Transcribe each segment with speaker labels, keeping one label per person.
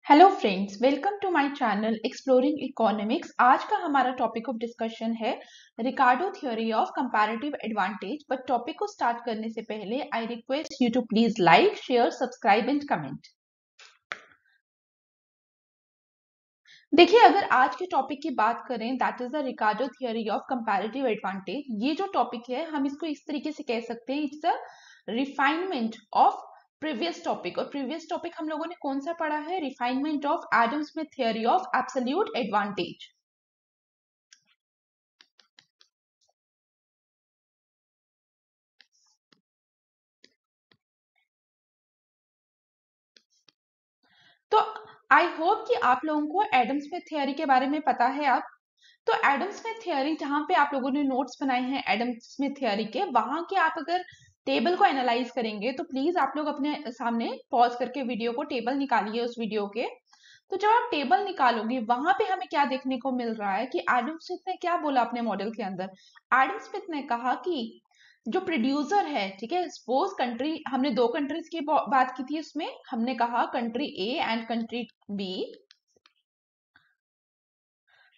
Speaker 1: Hello friends, welcome to my channel exploring economics. आज का हमारा टॉपिक ऑफ डिस्कशन है Ricardo theory of comparative advantage. But topic को start करने से पहले I request you to please like, share, subscribe and comment. देखिए, अगर आज के टॉपिक की बात करें, that is the Ricardo theory of comparative advantage. ये जो टॉपिक है, हम इसको इस तरीके से कह सकते हैं, it's a refinement of previous topic. और प्रीवियस टॉपिक हम लोगों ने कौन सा पढ़ा है? Refinement of Adam Smith theory of absolute advantage. तो आई होप कि आप लोगों को एडम स्मिथ थ्योरी के बारे में पता है। आप तो एडम स्मिथ थ्योरी, जहां पे आप लोगों ने नोट्स बनाए हैं एडम स्मिथ थ्योरी के, वहां के आप अगर टेबल को एनालाइज करेंगे तो प्लीज आप लोग अपने सामने पॉज करके वीडियो को टेबल निकालिए उस वीडियो के। तो जब आप टेबल निकालोगे, वहां पे हमें क्या देखने को मिल रहा है कि एडम स्मिथ ने क्या बोला अपने मॉडल के अंदर। एडम स्मिथ ने कहा कि जो प्रोड्यूसर है, ठीक है, सपोज कंट्री, हमने दो कंट्रीज की बात की थी, उसमें हमने कहा country A and country B.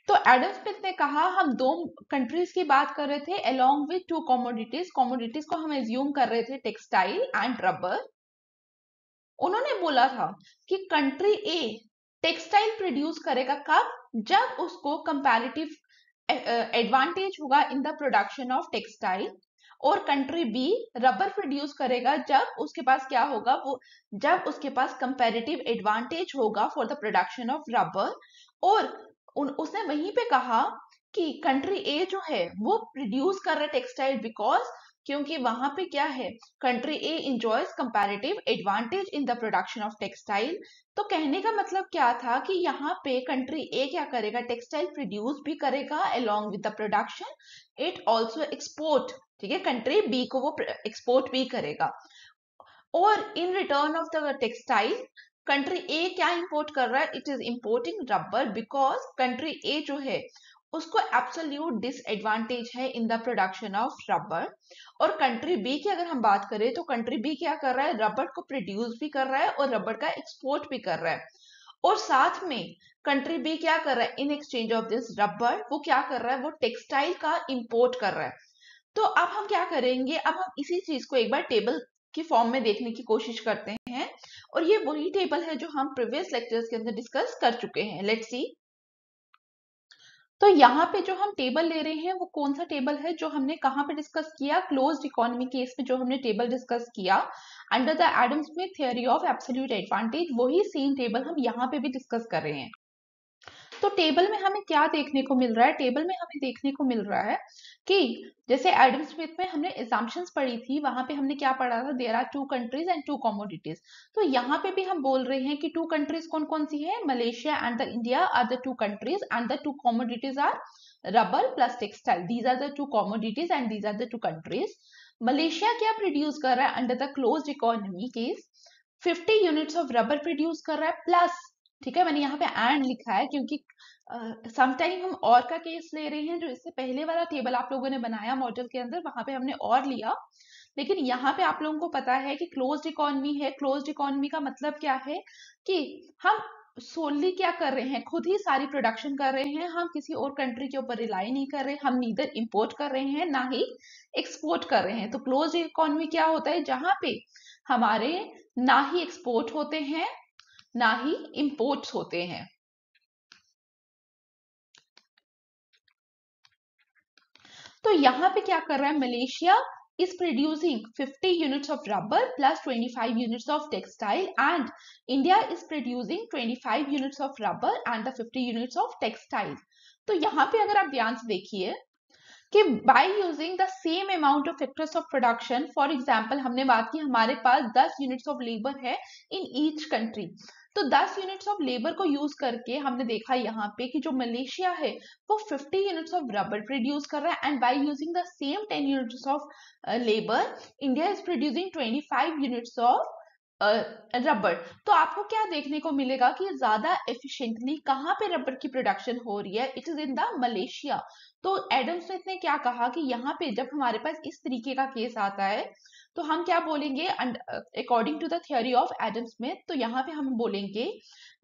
Speaker 1: तो एडम स्मिथ ने कहा हम दो कंट्रीज की बात कर रहे थे along with to commodities. Commodities को हम एज्यूम कर रहे थे टेक्सटाइल एंड रबर। उन्होंने बोला था कि कंट्री ए टेक्सटाइल प्रोड्यूस करेगा कब? जब उसको कंपैरेटिव एडवांटेज होगा इन द प्रोडक्शन ऑफ टेक्सटाइल। और कंट्री बी रबर प्रोड्यूस करेगा जब उसके पास क्या होगा, वो जब उसके पास कंपैरेटिव एडवांटेज होगा for the production of rubber. और उसने वहीं पे कहा कि कंट्री ए जो है वो प्रोड्यूस कर रहा है टेक्सटाइल बिकॉज, क्योंकि वहां पे क्या है, country A enjoys comparative advantage in the production of textile. तो कहने का मतलब क्या था कि यहाँ पे कंट्री ए क्या करेगा, टेक्सटाइल प्रोड्यूस भी करेगा along with the production. It also export, ठीक है, कंट्री बी को वो एक्सपोर्ट भी करेगा। और in return of the textile country A क्या इंपोर्ट कर रहा है? It is importing rubber because country A जो है उसको एब्सोल्यूट डिसएडवांटेज है in the production of rubber. और कंट्री बी की अगर हम बात करें तो कंट्री बी क्या कर रहा है, रबर को प्रोड्यूस भी कर रहा है और रबर का एक्सपोर्ट भी कर रहा है। और साथ में कंट्री बी क्या कर रहा है, in exchange of this rubber वो क्या कर रहा है, वो टेक्सटाइल का इंपोर्ट कर रहा है। तो अब हम क्या करेंगे, अब हम इसी चीज को एक बार टेबल की फॉर्म में देखने की कोशिश करते हैं। और ये वही टेबल है जो हम प्रीवियस लेक्चर्स के अंदर डिस्कस कर चुके हैं। Let's see. तो यहाँ पे जो हम टेबल ले रहे हैं वो कौन सा टेबल है जो हमने कहाँ पे डिस्कस किया? क्लोज्ड इकोनॉमी केस में जो हमने टेबल डिस्कस किया under the Adam Smith theory of absolute advantage, वही सेम टेबल हम यहाँ पे भी डिस्कस कर रहे हैं। तो टेबल में हमें क्या देखने को मिल रहा है? टेबल में हमें देखने को मिल रहा है कि जैसे एडम स्मिथ में हमने assumptions पढ़ी थी, वहां पे हमने क्या पढ़ा था, there are two countries and two commodities. तो यहाँ पे भी हम बोल रहे हैं कि टू कंट्रीज कौन कौन सी है, Malaysia and the India are the two countries and the two commodities are rubber plus textile. These are the two commodities and these are the two countries. Malaysia क्या प्रोड्यूस कर रहा है under the closed economy case? 50 units of rubber produce कर रहा है plus, ठीक है, मैंने यहाँ पे एंड लिखा है क्योंकि समटाइम हम और का केस ले रहे हैं। जो इससे पहले वाला टेबल आप लोगों ने बनाया मॉडल के अंदर, वहां पे हमने और लिया, लेकिन यहाँ पे आप लोगों को पता है कि क्लोज्ड इकोनॉमी है। क्लोज्ड इकोनॉमी का मतलब क्या है कि हम सोनली क्या कर रहे हैं, खुद ही सारी प्रोडक्शन कर रहे हैं, हम किसी और कंट्री के ऊपर रिलाई नहीं कर रहे, हम नीदर इंपोर्ट कर रहे हैं ना ही एक्सपोर्ट कर रहे हैं। तो क्लोज्ड इकोनॉमी क्या होता है, जहां पे हमारे ना ही एक्सपोर्ट होते हैं ना ही इंपोर्ट्स होते हैं। तो यहाँ पे क्या कर रहा है, Malaysia is producing 50 units of rubber plus 25 units of textile, and India is producing 25 units of rubber and the 50 units of textile। तो यहाँ पे अगर आप ध्यान से देखिए कि by using the same amount of factors of production, for example हमने बात की हमारे पास 10 units of labor है in each country। तो 10 यूनिट्स ऑफ लेबर को यूज करके हमने देखा यहाँ पे कि जो मलेशिया है वो 50 यूनिट्स ऑफ रबर प्रोड्यूस कर रहा है, and bye using the same 10 units of labour India is producing 25 units of rubber. तो आपको क्या देखने को मिलेगा कि ज्यादा एफिशिएंटली कहाँ पे रबर की प्रोडक्शन हो रही है? It is in the Malaysia. तो एडम स्मिथ ने क्या कहा कि यहाँ पे जब हमारे पास इस तरीके का केस आता है तो हम क्या बोलेंगे, according to the theory of Adam Smith, तो यहाँ पे हम बोलेंगे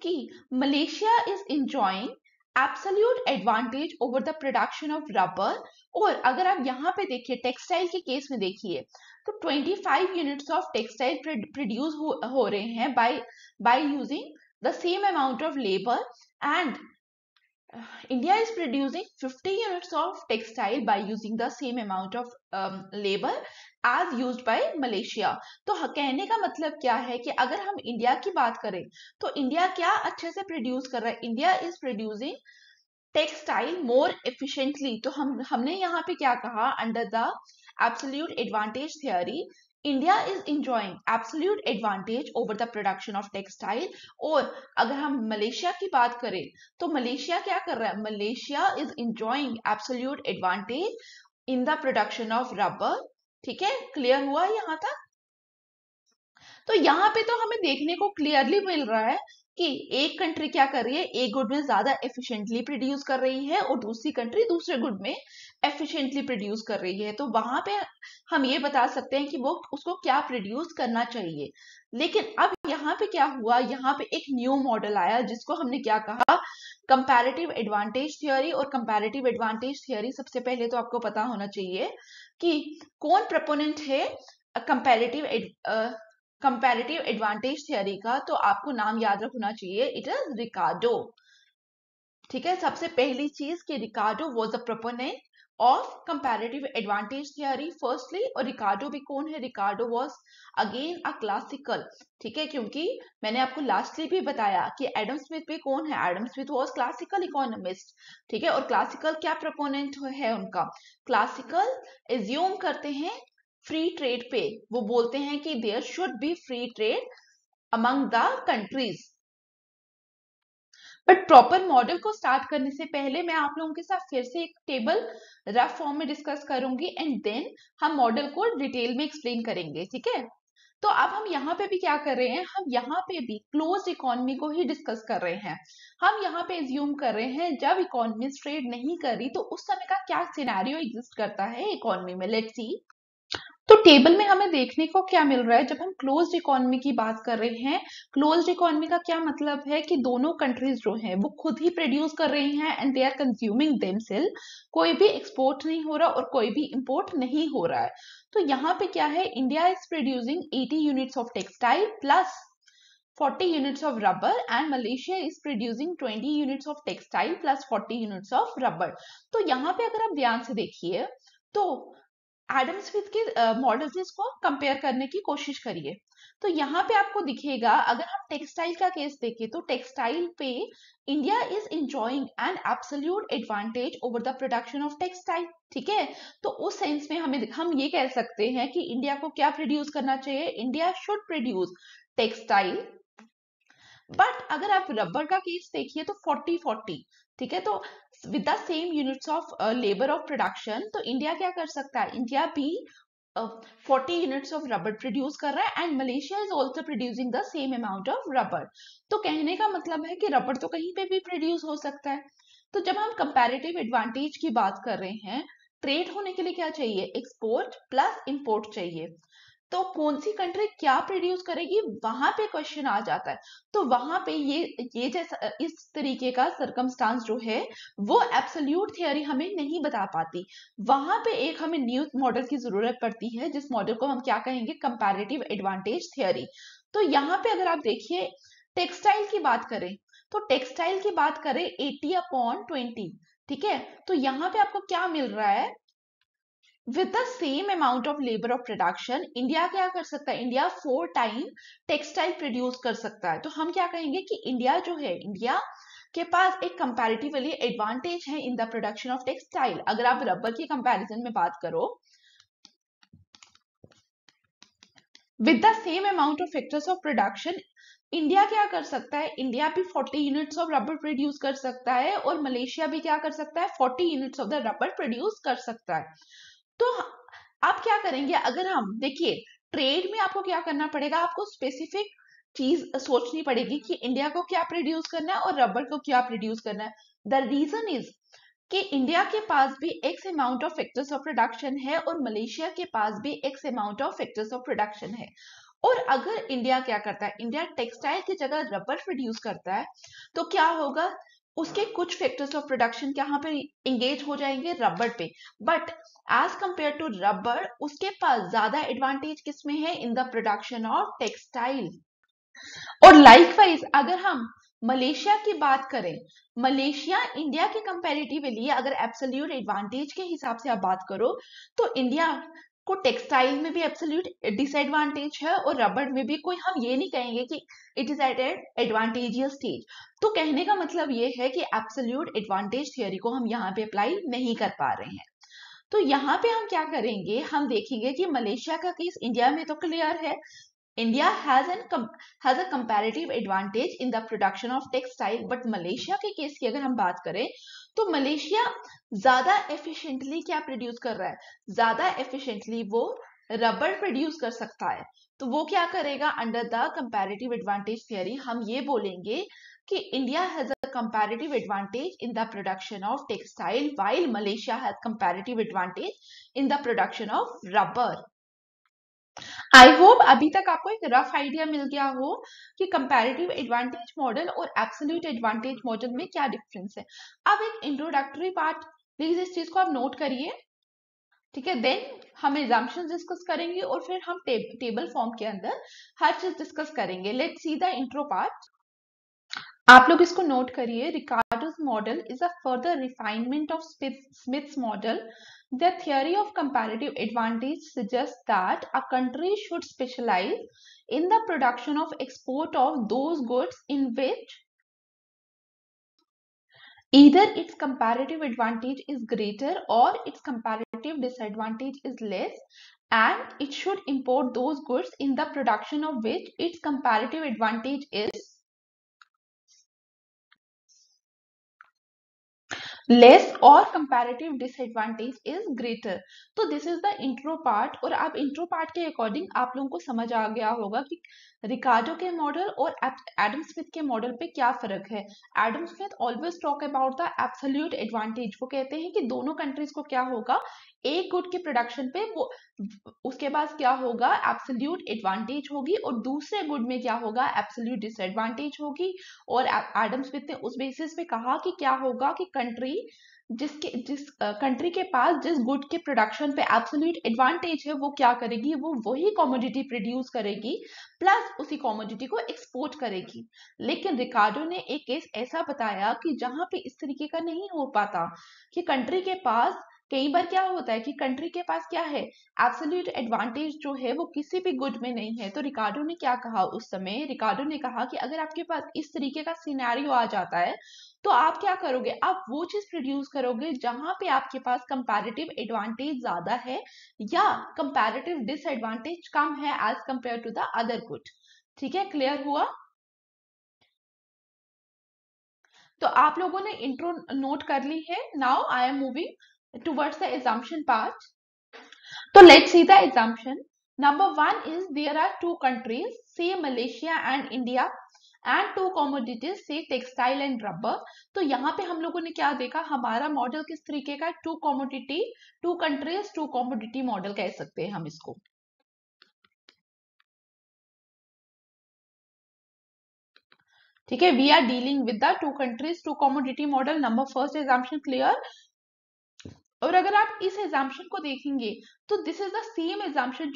Speaker 1: कि Malaysia is enjoying absolute advantage over the production of rubber. और अगर आप यहाँ पे देखिए टेक्सटाइल के केस में देखिए तो 25 यूनिट्स ऑफ टेक्सटाइल प्रोड्यूस हो रहे हैं bye using the same amount of labour, and India is producing 50 units of textile by using the same amount of labor as used by Malaysia। तो कहने का मतलब क्या है कि अगर हम इंडिया की बात करें तो इंडिया क्या अच्छे से प्रोड्यूस कर रहा है, India is producing textile more efficiently. तो हमने यहाँ पे क्या कहा, under the absolute advantage theory India is enjoying absolute advantage over the production of textile. और अगर हम मलेशिया की बात करें तो मलेशिया क्या कर रहा है, Malaysia is enjoying absolute advantage in the production of rubber. ठीक है, क्लियर हुआ यहाँ तक? तो यहाँ पे तो हमें देखने को क्लियरली मिल रहा है कि एक कंट्री क्या कर रही है, एक गुड में ज्यादा एफिशिएंटली प्रोड्यूस कर रही है और दूसरी कंट्री दूसरे गुड में एफिशिएंटली प्रोड्यूस कर रही है। तो वहां पे हम ये बता सकते हैं कि वो उसको क्या प्रोड्यूस करना चाहिए। लेकिन अब यहाँ पे क्या हुआ, यहाँ पे एक न्यू मॉडल आया जिसको हमने क्या कहा, कंपैरेटिव एडवांटेज थियोरी। और कंपैरेटिव एडवांटेज थियोरी सबसे पहले तो आपको पता होना चाहिए कि कौन प्रपोनेंट है कंपैरेटिव एडवांटेज थियोरी का। तो आपको नाम याद रखना चाहिए, इट इज रिकार्डो। ठीक है, सबसे पहली चीज कि Ricardo was the proponent of comparative advantage theory firstly. और रिकार्डो भी कौन है, Ricardo was again a classical. ठीक है, क्योंकि मैंने आपको लास्टली भी बताया कि एडम स्मिथ भी कौन है, Adam Smith was classical economist. ठीक है, और क्लासिकल क्या प्रोपोनेंट है उनका, क्लासिकल एज्यूम करते हैं फ्री ट्रेड पे। वो बोलते हैं कि there should be free trade among the countries. But proper model को स्टार्ट करने से पहले मैं आप लोगों के साथ फिर से एक टेबल रफ फॉर्म में डिस्कस करूंगी एंड देन हम मॉडल को डिटेल में एक्सप्लेन करेंगे। ठीक है, तो अब हम यहाँ पे भी क्या कर रहे हैं, हम यहाँ पे भी क्लोज्ड इकोनॉमी को ही डिस्कस कर रहे हैं। हम यहाँ पे एज्यूम कर रहे हैं जब इकोनॉमी ट्रेड नहीं कर रही तो उस समय का क्या सिनेरियो एग्जिस्ट करता है इकोनॉमी में। Let's see. तो टेबल में हमें देखने को क्या मिल रहा है, जब हम क्लोज्ड इकोनॉमी की बात कर रहे हैं, क्लोज्ड इकोनॉमी का क्या मतलब है कि दोनों कंट्रीज जो हैं वो खुद ही प्रोड्यूस कर रही हैं and they are consuming themselves. कोई भी एक्सपोर्ट नहीं हो रहा और कोई भी इंपोर्ट नहीं हो रहा है। तो यहाँ पे क्या है, India is producing 80 units of textile plus 40 units of rubber and Malaysia is producing 20 units of textile plus 40 units of rubber। तो यहाँ पे अगर आप ध्यान से देखिए तो एडम स्मिथ के मॉडल्स को कंपेयर करने की कोशिश करिए। तो यहाँ पे आपको दिखेगा, अगर हम टेक्सटाइल का केस देखें तो टेक्सटाइल पे India is enjoying an absolute advantage over the production of textile. ठीक है, तो उस सेंस में हम ये कह सकते हैं कि इंडिया को क्या प्रोड्यूस करना चाहिए, India should produce textile. But अगर आप रबर का केस देखिए तो 40-40। ठीक है, तो with the same units of labour of production तो इंडिया क्या कर सकता है, इंडिया भी 40 यूनिट्स ऑफ रबर प्रोड्यूस कर रहा है and Malaysia is also producing the same amount of rubber. तो कहने का मतलब है कि रबर तो कहीं पे भी प्रोड्यूस हो सकता है। तो जब हम कंपैरेटिव एडवांटेज की बात कर रहे हैं, ट्रेड होने के लिए क्या चाहिए, एक्सपोर्ट प्लस इंपोर्ट चाहिए। तो कौन सी कंट्री क्या प्रोड्यूस करेगी वहां पे क्वेश्चन आ जाता है। तो वहां पे ये जैसा इस तरीके का सर्कमस्टांस जो है वो एब्सोल्यूट थियरी हमें नहीं बता पाती। वहां पे एक हमें न्यू मॉडल की जरूरत पड़ती है जिस मॉडल को हम क्या कहेंगे, कंपैरेटिव एडवांटेज थियरी। तो यहाँ पे अगर आप देखिए टेक्सटाइल की बात करें तो टेक्सटाइल की बात करें 80/20। ठीक है, तो यहाँ पे आपको क्या मिल रहा है, with the same amount of labour of production India क्या कर सकता है, इंडिया 4 टाइम टेक्सटाइल प्रोड्यूस कर सकता है। तो हम क्या कहेंगे कि इंडिया जो है, इंडिया के पास एक कंपैरेटिवली एडवांटेज है in the production of textile. अगर आप रबर की कंपैरिजन में बात करो, with the same amount of factors of production India क्या कर सकता है, इंडिया भी 40 यूनिट्स ऑफ रबर प्रोड्यूस कर सकता है और मलेशिया भी क्या कर सकता है, 40 units of the rubber produce कर सकता है। तो आप क्या करेंगे, अगर हम देखिए ट्रेड में आपको क्या करना पड़ेगा, आपको स्पेसिफिक चीज सोचनी पड़ेगी कि इंडिया को क्या प्रोड्यूस करना है और रबर को क्या प्रोड्यूस करना है। द रीजन इज कि इंडिया के पास भी x amount of factors of production है और मलेशिया के पास भी x amount of factors of production है। और अगर इंडिया क्या करता है, इंडिया टेक्सटाइल की जगह रबर प्रोड्यूस करता है, तो क्या होगा, उसके कुछ फैक्टर्स ऑफ प्रोडक्शन यहाँ पे इंगेज हो जाएंगे रबर पे, but as compare to rubber उसके पास ज्यादा एडवांटेज किसमें है, in the production of textile. और लाइकवाइज अगर हम मलेशिया की बात करें, मलेशिया इंडिया के कंपैरेटिवली अगर एब्सोल्यूट एडवांटेज के हिसाब से आप बात करो, तो इंडिया को टेक्सटाइल में भी एब्सोल्यूट डिसएडवांटेज है और रबर में भी, कोई हम ये नहीं कहेंगे कि it is at an advantageous stage. तो कहने का मतलब ये है कि एब्सोल्यूट एडवांटेज थियोरी को हम यहाँ पे अप्लाई नहीं कर पा रहे हैं। तो यहाँ पे हम क्या करेंगे, हम देखेंगे कि मलेशिया का केस इंडिया में तो क्लियर है, India has a comparative advantage in the production of textile, but Malaysia के केस की अगर हम बात करें तो मलेशिया ज्यादा एफिशिएंटली क्या प्रोड्यूस कर रहा है, ज्यादा एफिशिएंटली वो रबर प्रोड्यूस कर सकता है। तो वो क्या करेगा, under the comparative advantage theory हम ये बोलेंगे कि India has a comparative advantage in the production of textile while Malaysia has comparative advantage in the production of rubber. I hope अभी तक आपको एक रफ आइडिया मिल गया हो कि कंपैरेटिव एडवांटेज मॉडल और एब्सोल्यूट एडवांटेज मॉडल में क्या डिफरेंस है। अब एक इंट्रोडक्टरी पार्ट प्लीज इस चीज को आप नोट करिए, ठीक है। देन हम एग्जाम्पशंस डिस्कस करेंगे और फिर हम टेबल फॉर्म के अंदर हर चीज डिस्कस करेंगे। Let's see the intro part. आप लोग इसको नोट करिए। Ricardo's model is a further refinement of Smith's model. The theory of comparative advantage suggests that a country should specialize in the production of export of those goods in which either its comparative advantage is greater or its comparative disadvantage is less, and it should import those goods in the production of which its comparative advantage is less और comparative disadvantage is greater. तो this is the intro part, और अब intro part के according आप लोगों को समझ आ गया होगा कि रिकार्डो के मॉडल और एडम स्मिथ के मॉडल पे क्या फर्क है। Adam Smith always talk about the absolute advantage. वो कहते हैं कि दोनों कंट्रीज को क्या होगा, एक गुड के प्रोडक्शन पे वो उसके पास क्या होगा, एब्सोल्यूट एडवांटेज होगी, और दूसरे गुड में क्या होगा, एब्सोल्यूट डिसएडवांटेज होगी। और एडम स्मिथ ने उस बेसिस पे कहा कि क्या होगा कि जिस कंट्री के पास जिस गुड के प्रोडक्शन पे एब्सोल्यूट एडवांटेज है वो क्या करेगी, वो वही कमोडिटी प्रोड्यूस करेगी प्लस उसी कमोडिटी को एक्सपोर्ट करेगी। लेकिन रिकार्डो ने एक केस ऐसा बताया कि जहां पे इस तरीके का नहीं हो पाता, कि कंट्री के पास कई बार क्या होता है कि कंट्री के पास क्या है, एब्सोल्यूट एडवांटेज जो है वो किसी भी गुड में नहीं है। तो रिकार्डो ने क्या कहा उस समय, रिकार्डो ने कहा कि अगर आपके पास इस तरीके का सिनेरियो आ जाता है तो आप क्या करोगे, आप वो चीज प्रोड्यूस करोगे जहां पे आपके पास कंपैरेटिव एडवांटेज ज्यादा है या कंपैरेटिव डिसएडवांटेज कम है as compare to the other good. ठीक है, क्लियर हुआ। तो आप लोगों ने इंट्रो नोट कर ली है। Now I am moving towards the assumption part. So let's see the assumption. Number one is there are two countries, say Malaysia and India, and two commodities, say textile and rubber. तो यहाँ पे हम लोगों ने क्या देखा, हमारा model किस तरीके का, two commodity, two countries two commodity model कह सकते हैं हम इसको। ठीक है, we are dealing with the two countries two commodity model. Number first assumption clear. और अगर आप इस एग्जाम्पशन को देखेंगे तो this is the same assumption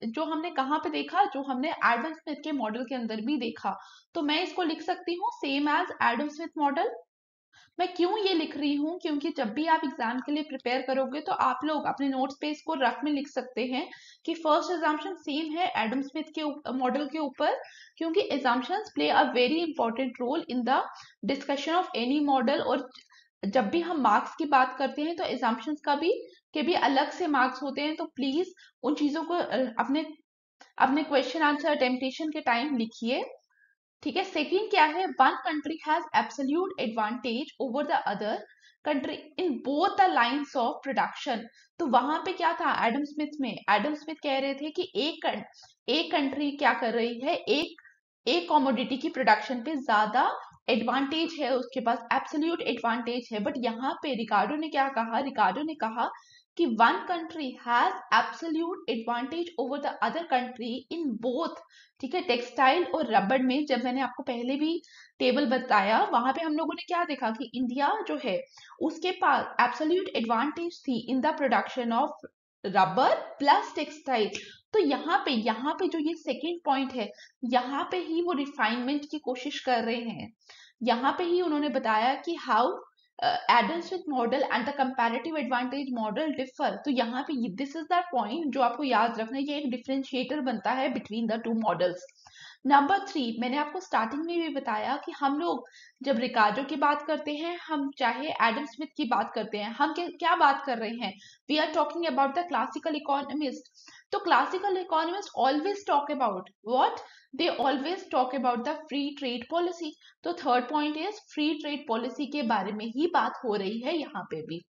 Speaker 1: जो हमने कहाँ पे देखा, जो हमने एडम स्मिथ के मॉडल के अंदर भी देखा। तो मैं इसको लिख सकती हूँ same as Adam Smith model. मैं क्यों ये लिख रही हूँ, क्योंकि जब भी आप एग्जाम के लिए प्रिपेयर करोगे तो आप लोग अपने नोट्स पे इसको रफ में लिख सकते हैं कि फर्स्ट एग्जाम्पशन सेम है एडम स्मिथ के मॉडल के ऊपर, क्योंकि assumptions play a very important role in the discussion of any model. और जब भी हम मार्क्स की बात करते हैं तो एग्जाम्पशंस के भी अलग से मार्क्स होते हैं। तो प्लीज उन चीजों को अपने अपने क्वेश्चन आंसर टेम्पटेशन के टाइम लिखिए। ठीक है, सेकंड क्या है, one country has absolute advantage over the other country in both the lines of production. तो वहां पे क्या था, एडम स्मिथ में एडम स्मिथ कह रहे थे कि एक कंट्री क्या कर रही है, एक कॉमोडिटी की प्रोडक्शन पे ज्यादा एडवांटेज है, उसके पास एब्सोल्यूट एडवांटेज है। बट यहाँ पे रिकार्डो ने क्या कहा, रिकार्डो ने कहा कि one country has absolute advantage over the other country in both, ठीक है, टेक्सटाइल और रबड़ में। जब मैंने आपको पहले भी टेबल बताया, वहां पे हम लोगों ने क्या देखा कि इंडिया जो है उसके पास एब्सोल्यूट एडवांटेज थी इन the production of rubber plus textile. तो यहाँ पे जो ये सेकेंड पॉइंट है, यहाँ पे ही वो रिफाइनमेंट की कोशिश कर रहे हैं। यहाँ पे ही उन्होंने बताया कि how Adam Smith model and the comparative advantage model differ. तो यहाँ पे दिस इज द पॉइंट जो आपको याद रखना है, ये एक डिफरेंशिएटर बनता है between the two models. Number 3, मैंने आपको स्टार्टिंग में भी बताया कि हम लोग जब रिकार्डो की बात करते हैं, हम चाहे एडम स्मिथ की बात करते हैं, हम क्या बात कर रहे हैं, we are talking about the classical economist. तो classical economist always talk about what, they always talk about the free trade policy. तो third point is free trade policy के बारे में ही बात हो रही है यहाँ पे भी।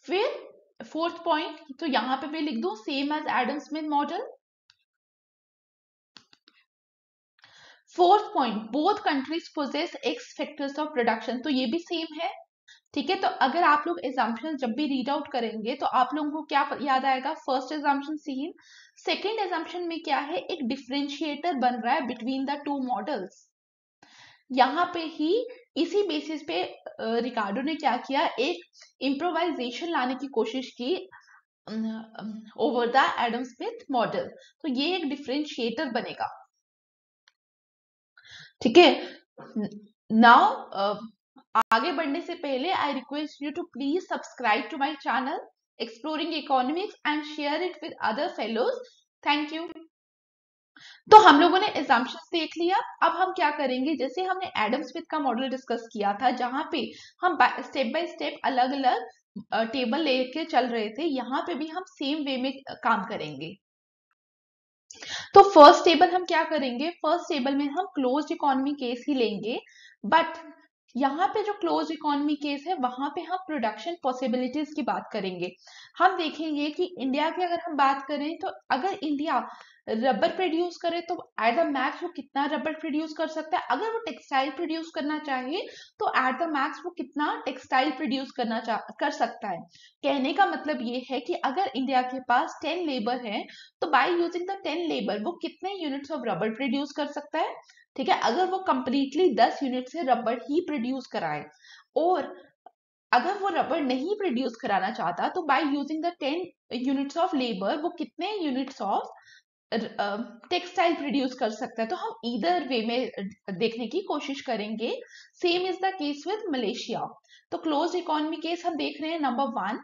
Speaker 1: फिर फोर्थ पॉइंट, तो यहाँ पे मैं लिख दूं same as Adam Smith model. Fourth point, both countries possess x factors of production, तो ये भी सेम है, ठीक है। तो अगर आप लोग एजम्पशन जब भी रीड आउट करेंगे तो आप लोगों को क्या याद आएगा, first assumption same, second assumption में क्या है, एक डिफरेंशिएटर बन रहा है बिटवीन द टू मॉडल्स। यहाँ पे ही इसी बेसिस पे रिकार्डो ने क्या किया, एक इम्प्रोवाइजेशन लाने की कोशिश की over the Adam Smith model. तो ये एक डिफरेंशिएटर बनेगा, ठीक है। नाउ आगे बढ़ने से पहले I request you to please subscribe to my channel exploring economics and share it with other fellows. Thank you. तो हम लोगों ने एजम्पशंस देख लिया। अब हम क्या करेंगे, जैसे हमने एडम स्मिथ का मॉडल डिस्कस किया था जहां पे हम स्टेप बाय स्टेप अलग अलग टेबल लेके चल रहे थे, यहाँ पे भी हम सेम वे में काम करेंगे। तो फर्स्ट टेबल हम क्या करेंगे, फर्स्ट टेबल में हम क्लोज्ड इकोनॉमी केस ही लेंगे। बट यहाँ पे जो क्लोज इकोनॉमी केस है वहां पे हम प्रोडक्शन पॉसिबिलिटीज की बात करेंगे। हम देखेंगे कि इंडिया की अगर हम बात करें तो अगर इंडिया रबर प्रोड्यूस करे तो एट द मैक्स वो कितना रबर प्रोड्यूस कर सकता है। अगर वो टेक्सटाइल प्रोड्यूस करना चाहे तो एट द मैक्स वो कितना टेक्सटाइल प्रोड्यूस कर सकता है। कहने का मतलब ये है कि अगर इंडिया के पास 10 लेबर है तो बाय यूजिंग द 10 लेबर वो कितने यूनिट्स ऑफ रबर प्रोड्यूस कर सकता है, ठीक है। अगर वो कंप्लीटली 10 यूनिट से रबर ही प्रोड्यूस कराए, और अगर वो रबर नहीं प्रोड्यूस कराना चाहता तो by using the 10 units of labour वो कितने यूनिट्स ऑफ टेक्सटाइल प्रोड्यूस कर सकता है। तो हम इधर वे में देखने की कोशिश करेंगे। Same is the case with Malaysia. तो क्लोज इकोनॉमी केस हम देख रहे हैं नंबर 1,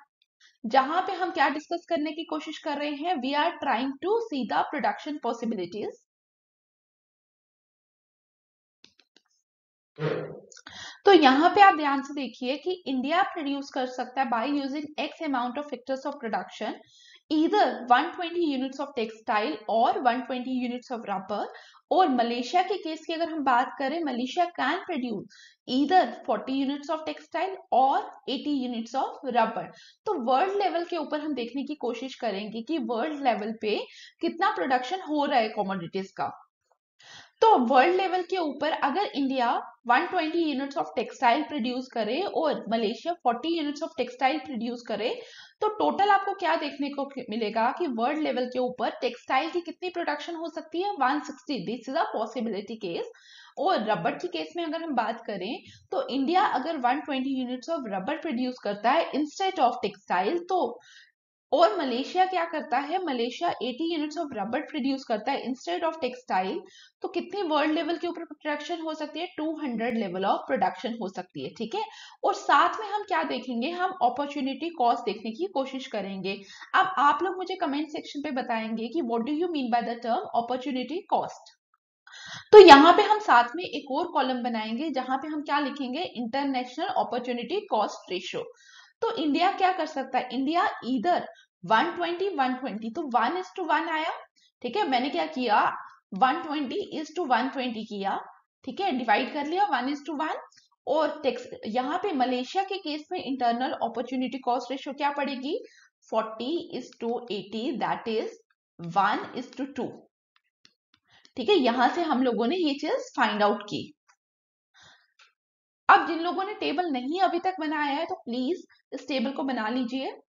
Speaker 1: जहां पे हम क्या डिस्कस करने की कोशिश कर रहे हैं, we are trying to see the production possibilities. तो यहाँ पे आप ध्यान से देखिए कि इंडिया प्रोड्यूस कर सकता है by using x amount of factors of production, either 120 units of textile और 120 यूनिट्स ऑफ रबर। और मलेशिया के केस की अगर हम बात करें, Malaysia can produce either 40 units of textile और 80 यूनिट्स ऑफ रबर। तो वर्ल्ड लेवल के ऊपर हम देखने की कोशिश करेंगे कि वर्ल्ड लेवल पे कितना प्रोडक्शन हो रहा है कमोडिटीज का। तो वर्ल्ड लेवल के ऊपर अगर India 120 units of textile produce करे और Malaysia 40 units of textile produce करे, तो टोटल आपको क्या देखने को मिलेगा कि वर्ल्ड लेवल के ऊपर टेक्सटाइल की कितनी प्रोडक्शन हो सकती है, 160। This is a possibility case. और रबर की केस में अगर हम बात करें तो इंडिया अगर 120 यूनिट्स ऑफ रबर प्रोड्यूस करता है इंस्टेड ऑफ टेक्सटाइल, तो और मलेशिया क्या करता है, Malaysia 80 units of rubber produce करता है इंस्टेड ऑफ टेक्सटाइल, तो कितनी वर्ल्ड लेवल के ऊपर प्रोडक्शन हो सकती है, 200 लेवल ऑफ प्रोडक्शन हो सकती है, ठीक है। और साथ में हम क्या देखेंगे, हम अपॉर्चुनिटी कॉस्ट देखने की कोशिश करेंगे। अब आप लोग मुझे कमेंट सेक्शन पे बताएंगे कि what do you mean by the term opportunity cost. तो यहाँ पे हम साथ में एक और कॉलम बनाएंगे जहां पे हम क्या लिखेंगे, इंटरनेशनल अपॉर्चुनिटी कॉस्ट रेशियो। तो इंडिया क्या कर सकता है, इंडिया इधर 120 120, तो 1:1 आया, ठीक है। मैंने क्या किया, 120:120 किया, ठीक है, डिवाइड कर लिया 1:1। और टेक्स यहाँ पे मलेशिया के केस में इंटरनल अपॉर्चुनिटी कॉस्ट रेशियो क्या पड़ेगी, 40:80, दैट इज 1:2, ठीक है। यहां से हम लोगों ने ये चीज फाइंड आउट की। अब जिन लोगों ने टेबल नहीं अभी तक बनाया है तो प्लीज इस टेबल को बना लीजिए।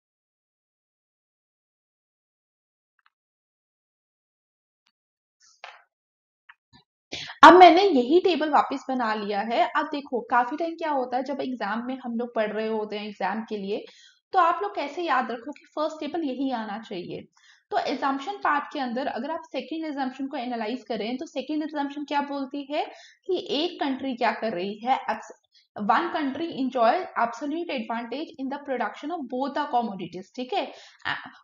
Speaker 1: अब मैंने यही टेबल वापस बना लिया है। अब देखो काफी टाइम क्या होता है जब एग्जाम में हम लोग पढ़ रहे होते हैं एग्जाम के लिए, तो आप लोग कैसे याद रखो कि फर्स्ट टेबल यही आना चाहिए। तो एजम्पशन पार्ट के अंदर अगर आप सेकंड एजम्पशन को एनालाइज करें तो सेकंड एजम्पशन क्या बोलती है कि एक कंट्री क्या कर रही है, one country enjoy absolute advantage in the production of both the commodities, ठीक है।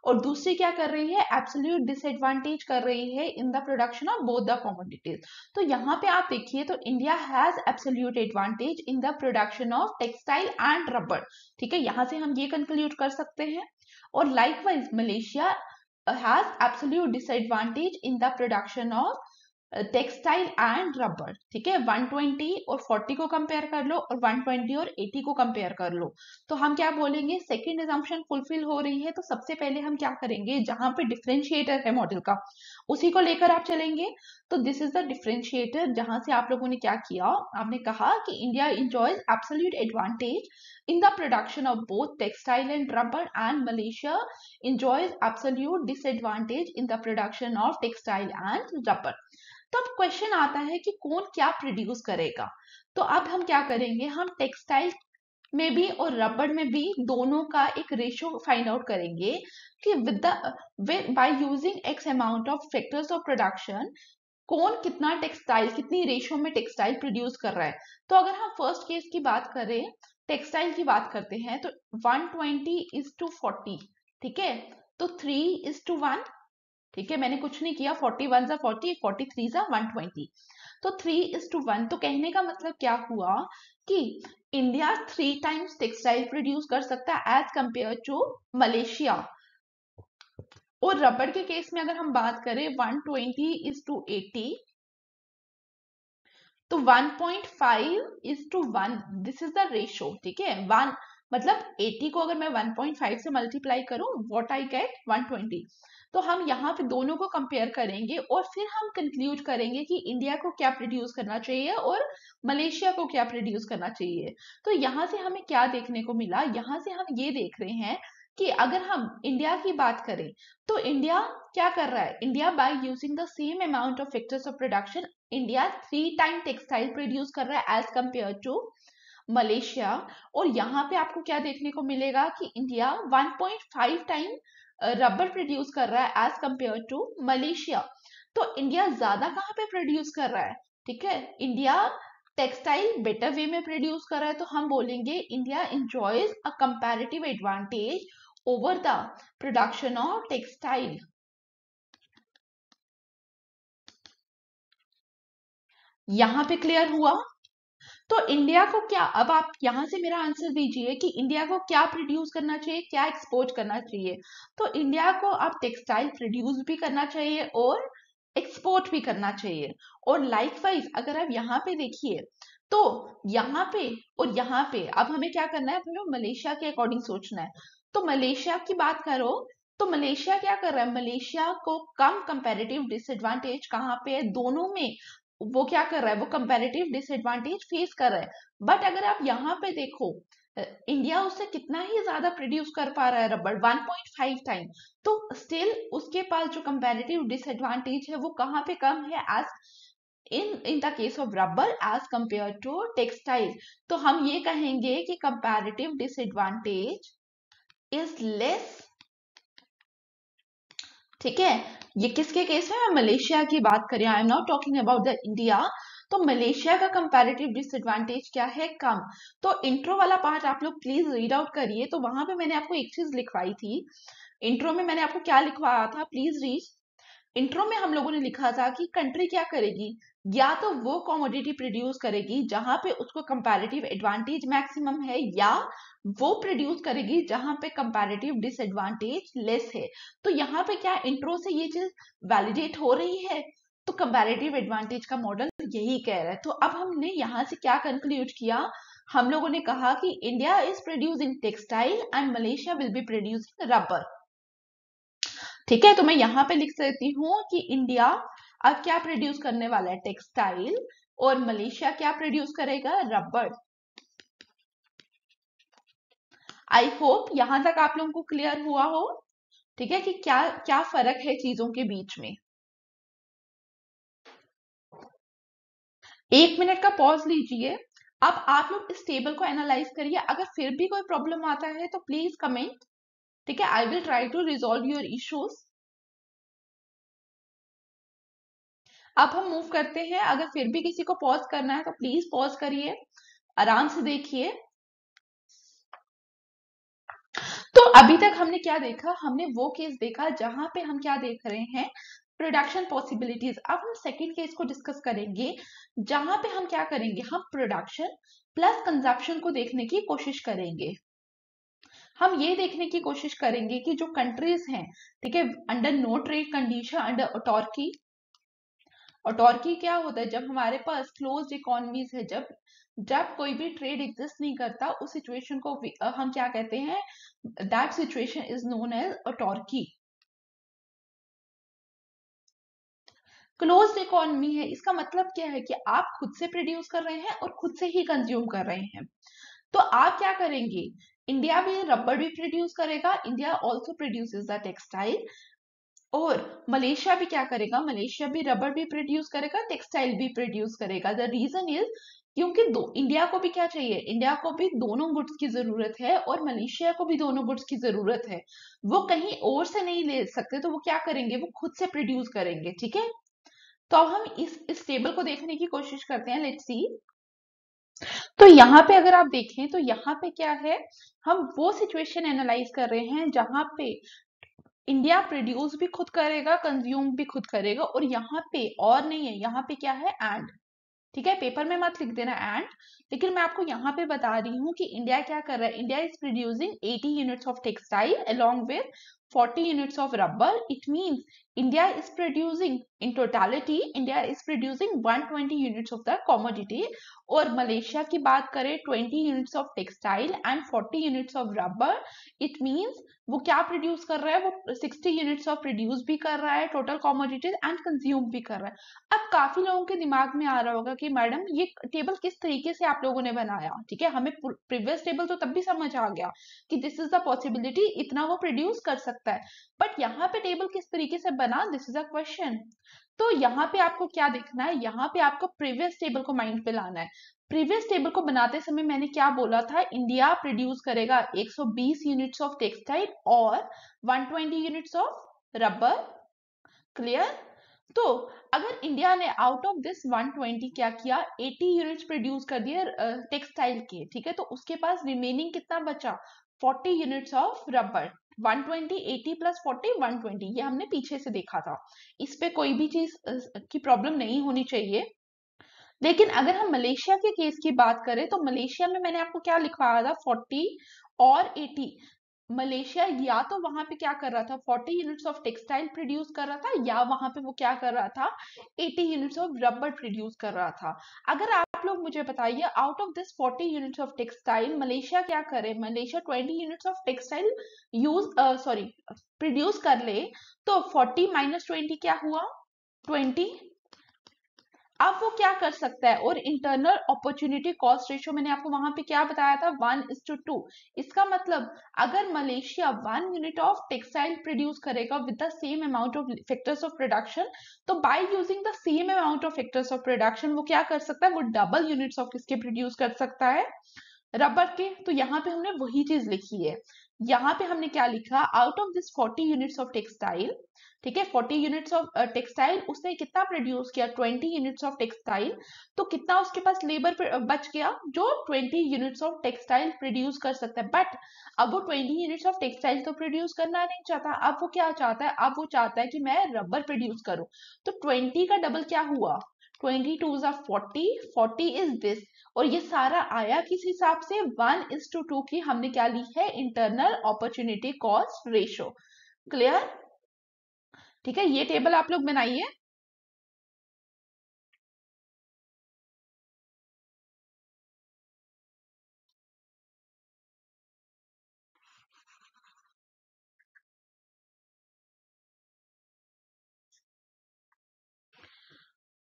Speaker 1: और दूसरी क्या कर रही है, एब्सोल्यूट डिसएडवांटेज कर रही है in the production of both the commodities. तो यहाँ पे आप देखिए तो India has absolute advantage in the production of textile and rubber, ठीक है, यहाँ से हम ये कंक्लूड कर सकते हैं। और likewise Malaysia has absolute disadvantage in the production of textile and rubber, ठीक है। 120 और 40 को कंपेयर कर लो और 120 और 80 को कंपेयर कर लो, तो हम क्या बोलेंगे, सेकंड एजम्पशन फुलफिल हो रही है। तो सबसे पहले हम क्या करेंगे, जहां पे डिफरेंशिएटर है मॉडल का उसी को लेकर आप चलेंगे। तो दिस इज द डिफरेंशिएटर, जहां से आप लोगों ने क्या किया, आपने कहा कि India enjoys absolute advantage in the production of both textile and rubber, and Malaysia enjoys absolute disadvantage in the production of textile and rubber। तो अब क्वेश्चन आता है कि कौन क्या प्रोड्यूस करेगा। तो अब हम क्या करेंगे, हम टेक्सटाइल में भी और रबड़ में भी दोनों का एक रेशियो फाइंड आउट करेंगे कि with by using x amount of factors of production कौन कितना टेक्सटाइल, कितनी रेशियो में टेक्सटाइल प्रोड्यूस कर रहा है। तो अगर हम फर्स्ट केस की बात करें, टेक्सटाइल की बात करते हैं, तो 120:40, ठीक है। तो 3:1, ठीक है, मैंने कुछ नहीं किया, 41 जा 40, 43 जा 120, तो 3:1। तो कहने का मतलब क्या हुआ कि इंडिया 3 टाइम्स टेक्सटाइल प्रोड्यूस कर सकता है एज कंपेयर टू मलेशिया। और रबड़ के केस में अगर हम बात करें 120:80, तो 1.5:1, दिस इज द रेशियो, ठीक है। वन मतलब 80 को अगर मैं 1.5 से मल्टीप्लाई करूं, व्हाट आई गेट 120। तो हम यहाँ पे दोनों को कंपेयर करेंगे और फिर हम कंक्लूड करेंगे कि इंडिया को क्या प्रोड्यूस करना चाहिए और मलेशिया को क्या प्रोड्यूस करना चाहिए। तो यहाँ से हमें क्या देखने को मिला, यहाँ से हम ये देख रहे हैं कि अगर हम इंडिया की बात करें तो इंडिया क्या कर रहा है, India by using the same amount of factors of production, India 3 time textile produce कर रहा है एज कंपेयर टू मलेशिया। और यहाँ पे आपको क्या देखने को मिलेगा कि इंडिया 1.5 टाइम रबर प्रोड्यूस कर रहा है एज कंपेयर टू मलेशिया। तो इंडिया ज्यादा कहाँ पे प्रोड्यूस कर रहा है, ठीक है, इंडिया टेक्सटाइल बेटर वे में प्रोड्यूस कर रहा है। तो हम बोलेंगे India enjoys a comparative advantage over the production of textile. यहाँ पे क्लियर हुआ। तो इंडिया को क्या, अब आप यहां से मेरा आंसर दीजिए कि इंडिया को क्या प्रोड्यूस करना चाहिए, क्या एक्सपोर्ट करना चाहिए। तो इंडिया को अब टेक्सटाइल प्रोड्यूस भी करना चाहिए और एक्सपोर्ट भी करना चाहिए। और लाइकवाइज अगर आप यहाँ पे देखिए तो यहाँ पे और यहाँ पे अब हमें क्या करना है, हमें मलेशिया के अकॉर्डिंग सोचना है। तो मलेशिया की बात करो तो मलेशिया क्या कर रहा है, मलेशिया को कम कंपैरेटिव डिसएडवांटेज कहाँ पे है, दोनों में वो क्या कर रहा है, वो कंपैरेटिव डिसएडवांटेज फेस कर रहा है। बट अगर आप यहाँ पे देखो, इंडिया उससे कितना ही ज्यादा प्रोड्यूस कर पा रहा है रबड़, 1.5 टाइम। तो स्टिल उसके पास जो कंपैरेटिव डिसएडवांटेज है वो कहाँ पे कम है, as in the case of rubber as compare to textile. तो हम ये कहेंगे कि कंपैरेटिव डिसएडवांटेज इज लेस, ठीक है। ये किसके केस में, मैं मलेशिया की बात करें, I am not talking about the India. तो मलेशिया का कंपैरेटिव डिसएडवांटेज क्या है, कम। तो इंट्रो वाला पार्ट आप लोग प्लीज रीड आउट करिए। तो वहां पे मैंने आपको एक चीज लिखवाई थी, इंट्रो में मैंने आपको क्या लिखवाया था, प्लीज रीड। इंट्रो में हम लोगों ने लिखा था कि कंट्री क्या करेगी, या तो वो कमोडिटी प्रोड्यूस करेगी जहां पे उसको कंपैरेटिव एडवांटेज मैक्सिमम है, या वो प्रोड्यूस करेगी जहां पे कंपैरेटिव डिसएडवांटेज लेस है। तो यहाँ पे क्या इंट्रो से ये चीज वैलिडेट हो रही है। तो कंपैरेटिव एडवांटेज का मॉडल यही कह रहा है। तो अब हमने यहाँ से क्या कंक्लूड किया, हम लोगों ने कहा कि India is producing textile and Malaysia will be producing rubber, ठीक है। तो मैं यहाँ पे लिख सकती हूँ कि इंडिया अब क्या प्रोड्यूस करने वाला है, टेक्सटाइल, और मलेशिया क्या प्रोड्यूस करेगा, रबर। आई होप यहां तक आप लोगों को क्लियर हुआ हो, ठीक है, कि क्या क्या फर्क है चीजों के बीच में। 1 मिनट का पॉज लीजिए। अब आप लोग इस टेबल को एनालाइज करिए, अगर फिर भी कोई प्रॉब्लम आता है तो प्लीज कमेंट, ठीक है, I will try to resolve your issues. अब हम मूव करते हैं, अगर फिर भी किसी को पॉज करना है तो प्लीज पॉज करिए, आराम से देखिए। तो अभी तक हमने क्या देखा, हमने वो केस देखा जहां पे हम क्या देख रहे हैं, प्रोडक्शन पॉसिबिलिटीज। अब हम सेकंड केस को डिस्कस करेंगे, जहां पे हम क्या करेंगे, हम प्रोडक्शन प्लस कंजप्शन को देखने की कोशिश करेंगे। हम ये देखने की कोशिश करेंगे कि जो कंट्रीज हैं, ठीक है, under no trade condition, under autarky. Autarky क्या होता है, जब हमारे पास क्लोज्ड इकोनॉमीज है, जब जब कोई भी ट्रेड एग्जिस्ट नहीं करता, उस सिचुएशन को हम क्या कहते हैं, that situation is known as autarky. Closed economy है, इसका मतलब क्या है कि आप खुद से प्रोड्यूस कर रहे हैं और खुद से ही कंज्यूम कर रहे हैं। तो आप क्या करेंगे, इंडिया भी रबर भी प्रोड्यूस करेगा, India also produces the textile, और मलेशिया भी क्या करेगा, मलेशिया भी रबर भी प्रोड्यूस करेगा, टेक्सटाइल भी प्रोड्यूस करेगा। द रीजन इज, क्योंकि दो इंडिया को भी क्या चाहिए, इंडिया को भी दोनों गुड्स की जरूरत है और मलेशिया को भी दोनों गुड्स की जरूरत है। वो कहीं और से नहीं ले सकते, तो वो क्या करेंगे, वो खुद से प्रोड्यूस करेंगे, ठीक है। तो अब हम इस टेबल को देखने की कोशिश करते हैं, लेट्स सी। तो यहाँ पे अगर आप देखें तो यहाँ पे क्या है, हम वो सिचुएशन एनालाइज कर रहे हैं जहां पे इंडिया प्रोड्यूस भी खुद करेगा, कंज्यूम भी खुद करेगा, और यहाँ पे और नहीं है, यहाँ पे क्या है, एंड, ठीक है, पेपर में मत लिख देना एंड, लेकिन मैं आपको यहाँ पे बता रही हूँ कि इंडिया क्या कर रहा है, India is producing 80 units of textile along with 40 units of rubber. It means India is producing in totality, India is producing 120 units of the commodity, और मलेशिया की बात करें 20 units of textile and 40 units of rubber. It means वो क्या produce कर रहा है, वो 60 यूनिट्स ऑफ प्रोड्यूस भी कर रहा है टोटल कॉमोडिटीज एंड कंज्यूम भी कर रहा है। अब काफी लोगों के दिमाग में आ रहा होगा कि मैडम ये टेबल किस तरीके से आप लोगों ने बनाया, ठीक है, हमें प्रीवियस टेबल तो तब भी समझ आ गया कि दिस इज द पॉसिबिलिटी, इतना वो प्रोड्यूस कर सकता है, बट यहाँ पे टेबल किस तरीके से बना, दिस इज अ क्वेश्चन। तो यहाँ पे आपको क्या देखना है, यहाँ पे आपको प्रीवियस टेबल को माइंड पे लाना है। प्रीवियस टेबल को बनाते समय मैंने क्या बोला था, इंडिया प्रोड्यूस करेगा 120 यूनिट्स ऑफ टेक्सटाइल और 120 यूनिट्स ऑफ रबर। क्लियर। तो अगर इंडिया ने आउट ऑफ दिस 120 क्या किया, 80 यूनिट्स प्रोड्यूस कर दिए टेक्सटाइल के, ठीक है, तो उसके पास रिमेनिंग कितना बचा, 40 यूनिट्स ऑफ रबर। 120, 80 प्लस 40, 120, ये हमने पीछे से देखा था, इस पे कोई भी चीज की प्रॉब्लम नहीं होनी चाहिए। लेकिन अगर हम मलेशिया के केस की बात करें तो मलेशिया में मैंने आपको क्या लिखवाया था, 40 और 80। मलेशिया या तो वहां पे क्या कर रहा था, 40 यूनिट्स ऑफ टेक्सटाइल प्रोड्यूस कर रहा था, या वहां पे वो क्या कर रहा था, 80 यूनिट्स ऑफ रबर प्रोड्यूस कर रहा था। अगर आप लोग मुझे बताइए, out of this 40 units of textile Malaysia क्या करे, Malaysia 20 units of textile use sorry produce कर ले, तो 40 माइनस 20 क्या हुआ, 20। अब वो क्या कर सकता है, और इंटरनल अपॉर्चुनिटी कॉस्ट रेशियो मैंने आपको वहां पे क्या बताया था, 1:2। इसका मतलब अगर Malaysia 1 unit of textile produce करेगा with the same amount of factors of production, तो by using the same amount of factors of production वो क्या कर सकता है, वो डबल यूनिट्स ऑफ किसके प्रोड्यूस कर सकता है, रबर के। तो यहाँ पे हमने वही चीज लिखी है, यहाँ पे हमने क्या लिखा, out of this 40 units of textile, ठीक है, 40 यूनिट्स ऑफ टेक्सटाइल, उसने कितना प्रोड्यूस किया, 20 यूनिट्स ऑफ टेक्सटाइल, तो कितना उसके पास लेबर बच गया, जो 20 यूनिट्स ऑफ टेक्सटाइल प्रोड्यूस कर सकता है। बट अब वो 20 यूनिट्स ऑफ टेक्सटाइल तो प्रोड्यूस करना नहीं चाहता, अब वो क्या चाहता है, अब वो चाहता है कि मैं रबर प्रोड्यूस करूं। तो 20 का डबल क्या हुआ, 22 is 40, 40 इज दिस, और ये सारा आया किस हिसाब से, 1:2 की हमने क्या ली है, internal opportunity cost ratio. Clear, ठीक है, ये टेबल आप लोग बनाइए।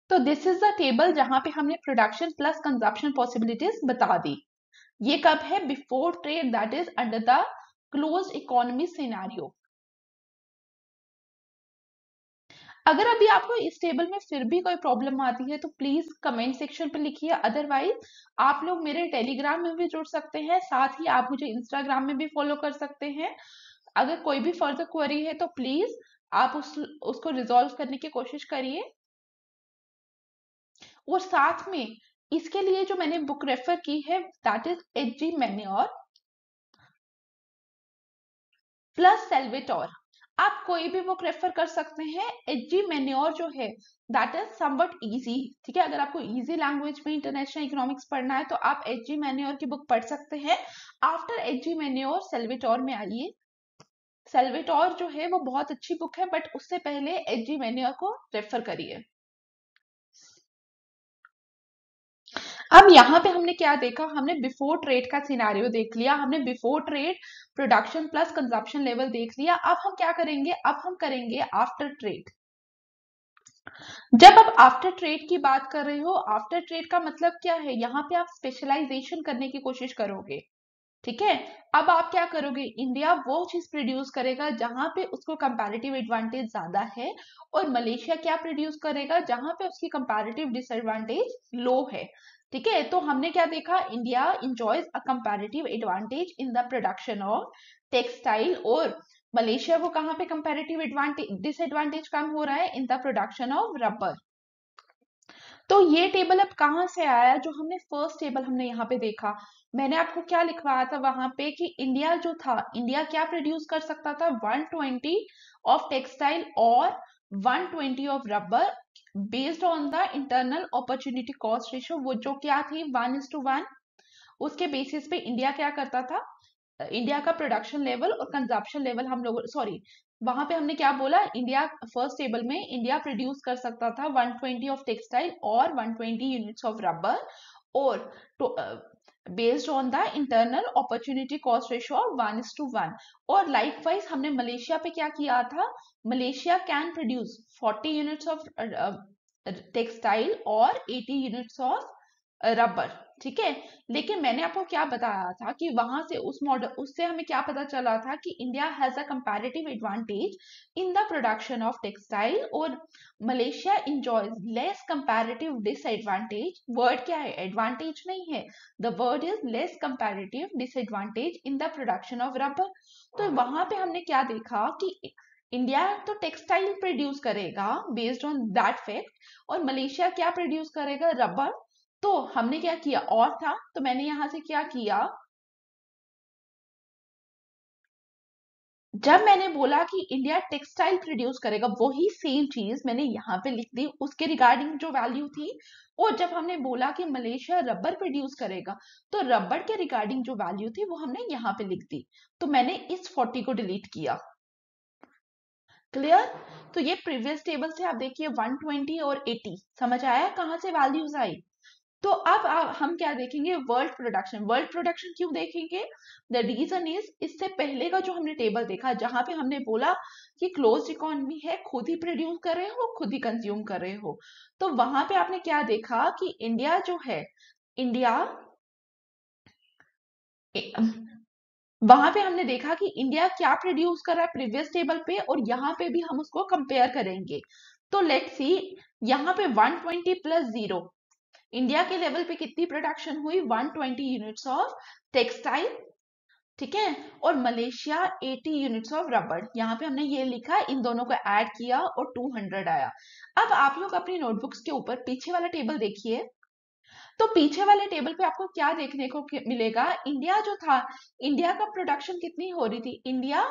Speaker 1: तो दिस इज द टेबल जहां पे हमने प्रोडक्शन प्लस कंजप्शन पॉसिबिलिटीज बता दी। ये कब है? Before trade, that is under the closed economy scenario. अगर अभी आपको इस टेबल में फिर भी कोई प्रॉब्लम आती है तो प्लीज कमेंट सेक्शन पे लिखिए, अदरवाइज आप लोग मेरे टेलीग्राम में भी जुड़ सकते हैं, साथ ही आप मुझे इंस्टाग्राम में भी फॉलो कर सकते हैं। अगर कोई भी फर्दर क्वेरी है तो प्लीज आप उसको रिजॉल्व करने की कोशिश करिए। और साथ में इसके लिए जो मैंने बुक रेफर की है that is H G. Mannur plus Salvatore. आप कोई भी बुक रेफर कर सकते हैं। एच.जी. मैन्योर जो है दैट इज समवट इजी, ठीक है। अगर आपको इजी लैंग्वेज में इंटरनेशनल इकोनॉमिक्स पढ़ना है तो आप एच.जी. मैन्योर की बुक पढ़ सकते हैं। After H.G.. मैन्योर सेल्वेटोर में आइए। सेल्वेटोर जो है वो बहुत अच्छी बुक है, बट उससे पहले एच.जी. मैन्योर को रेफर करिए। अब यहाँ पे हमने क्या देखा? हमने बिफोर ट्रेड का सिनेरियो देख लिया, हमने before trade production plus consumption level देख लिया। अब हम क्या करेंगे? अब हम करेंगे आफ्टर ट्रेड। जब आप आफ्टर ट्रेड की बात कर रहे हो, आफ्टर ट्रेड का मतलब क्या है? यहाँ पे आप स्पेशलाइजेशन करने की कोशिश करोगे, ठीक है। अब आप क्या करोगे? इंडिया वो चीज प्रोड्यूस करेगा जहां पे उसको कंपैरेटिव एडवांटेज ज्यादा है, और मलेशिया क्या प्रोड्यूस करेगा? जहां पे उसकी कंपैरेटिव डिसएडवांटेज लो है, ठीक है। तो हमने क्या देखा? India enjoys a comparative advantage in the production of textile, और मलेशिया को कहां पे कंपैरेटिव एडवांटेज डिसएडवांटेज कम हो रहा है? In the production of rubber. तो ये टेबल अब कहाँ से आया? जो हमने फर्स्ट टेबल हमने यहाँ पे देखा, मैंने आपको क्या लिखवाया था वहां पे कि इंडिया जो था, इंडिया क्या प्रोड्यूस कर सकता था? 120 ऑफ टेक्सटाइल और 120 of rubber, based on the internal opportunity cost ratio, वो जो क्या थी 1:1। उसके बेसिस पे इंडिया क्या करता था? इंडिया का प्रोडक्शन लेवल और कंजप्शन लेवल हम लोग, सॉरी, वहां पे हमने क्या बोला? इंडिया फर्स्ट टेबल में इंडिया प्रोड्यूस कर सकता था 120 ऑफ टेक्सटाइल और 120 यूनिट्स ऑफ रबर, और based on the internal opportunity cost ratio of 1:1। और लाइकवाइज हमने मलेशिया पे क्या किया था? Malaysia can produce 40 units of textile और 80 यूनिट्स ऑफ रबर, ठीक है। लेकिन मैंने आपको क्या बताया था कि वहां से उस मॉडल, उससे हमें क्या पता चला था कि India has a comparative advantage in the production of textile, और Malaysia enjoys less comparative disadvantage. Word क्या है? एडवांटेज नहीं है, the word is less comparative disadvantage in the production of rubber. तो वहां पे हमने क्या देखा कि इंडिया तो टेक्सटाइल प्रोड्यूस करेगा बेस्ड ऑन दैट फैक्ट, और मलेशिया क्या प्रोड्यूस करेगा? रबर। तो हमने क्या किया? और था, तो मैंने यहां से क्या किया? जब मैंने बोला कि इंडिया टेक्सटाइल प्रोड्यूस करेगा, वही सेम चीज मैंने यहाँ पे लिख दी, उसके रिगार्डिंग जो वैल्यू थी। और जब हमने बोला कि मलेशिया रबर प्रोड्यूस करेगा, तो रबर के रिगार्डिंग जो वैल्यू थी वो हमने यहाँ पे लिख दी। तो मैंने इस 40 को डिलीट किया। क्लियर? तो ये प्रीवियस टेबल से आप देखिए 120 और 80, समझ आया कहाँ से वैल्यूज आई? तो अब हम क्या देखेंगे? World production. वर्ल्ड प्रोडक्शन क्यों देखेंगे? द रीजन इज, इससे पहले का जो हमने टेबल देखा जहां पे हमने बोला कि क्लोज्ड इकोनॉमी है, खुद ही प्रोड्यूस कर रहे हो, खुद ही कंज्यूम कर रहे हो, तो वहां पे आपने क्या देखा कि इंडिया जो है, इंडिया, वहां पे हमने देखा कि इंडिया क्या प्रोड्यूस कर रहा है प्रीवियस टेबल पे, और यहाँ पे भी हम उसको कंपेयर करेंगे। तो लेट्स सी, यहाँ पे 120 प्लस 0, इंडिया के लेवल पे कितनी प्रोडक्शन हुई? 120 यूनिट्स ऑफ टेक्सटाइल, ठीक है, और मलेशिया 80 यूनिट्स ऑफ रबर। यहाँ पे हमने ये लिखा, इन दोनों को ऐड किया और 200 आया। अब आप लोग अपनी नोटबुक्स के ऊपर पीछे वाला टेबल देखिए। तो पीछे वाले टेबल पे आपको क्या देखने को मिलेगा? इंडिया जो था, इंडिया का प्रोडक्शन कितनी हो रही थी? India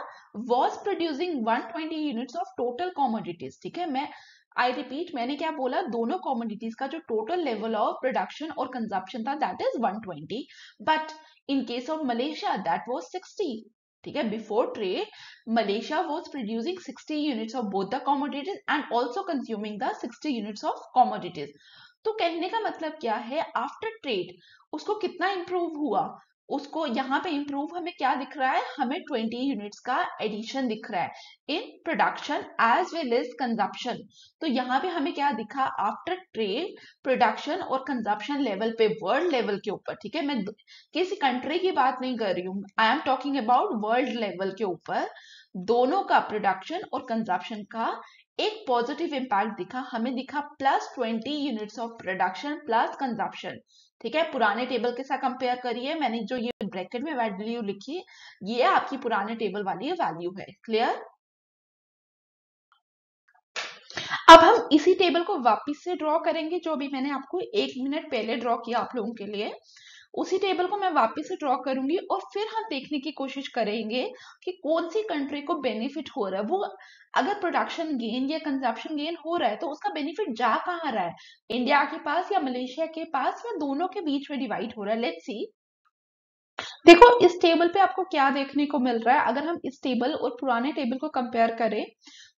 Speaker 1: was producing 120 units of total commodities, ठीक है। मैं आई रिपीट, मैंने क्या बोला? दोनों कॉमोडिटीज का जो टोटल लेवल ऑफ प्रोडक्शन और कंजप्शन था that is 120, but in case of Malaysia that was 60, ठीक है। Before trade Malaysia was producing 60 units of both the commodities and also consuming the 60 units of commodities. तो कहने का मतलब क्या है? आफ्टर ट्रेड उसको कितना इंप्रूव हुआ? उसको यहाँ पे इम्प्रूव हमें क्या दिख रहा है, हमें 20 यूनिट्स का एडिशन दिख रहा है in production as well as consumption. तो यहाँ पे हमें क्या दिखा, आफ्टर ट्रेड प्रोडक्शन और कंजप्शन लेवल पे वर्ल्ड लेवल के ऊपर, ठीक है, मैं किसी कंट्री की बात नहीं कर रही हूँ, I am talking about world level के ऊपर, दोनों का प्रोडक्शन और कंजप्शन का एक पॉजिटिव इम्पैक्ट दिखा, हमें दिखा +20 units of production plus consumption. ठीक है, पुराने टेबल के साथ कंपेयर करिए, मैंने जो ये ब्रैकेट में वैल्यू लिखी ये आपकी पुराने टेबल वाली वैल्यू है। क्लियर? अब हम इसी टेबल को वापस से ड्रॉ करेंगे, जो भी मैंने आपको 1 मिनट पहले ड्रॉ किया आप लोगों के लिए, उसी टेबल को मैं वापस से ड्रॉ करूंगी और फिर हम देखने की कोशिश करेंगे कि कौन सी कंट्री को बेनिफिट हो रहा है। वो अगर प्रोडक्शन गेन या कंजप्शन गेन हो रहा है तो उसका बेनिफिट जा कहाँ रहा है, इंडिया के पास या मलेशिया के पास या दोनों के बीच में डिवाइड हो रहा है। Let's see. देखो इस टेबल पे आपको क्या देखने को मिल रहा है, अगर हम इस टेबल और पुराने टेबल को कंपेयर करें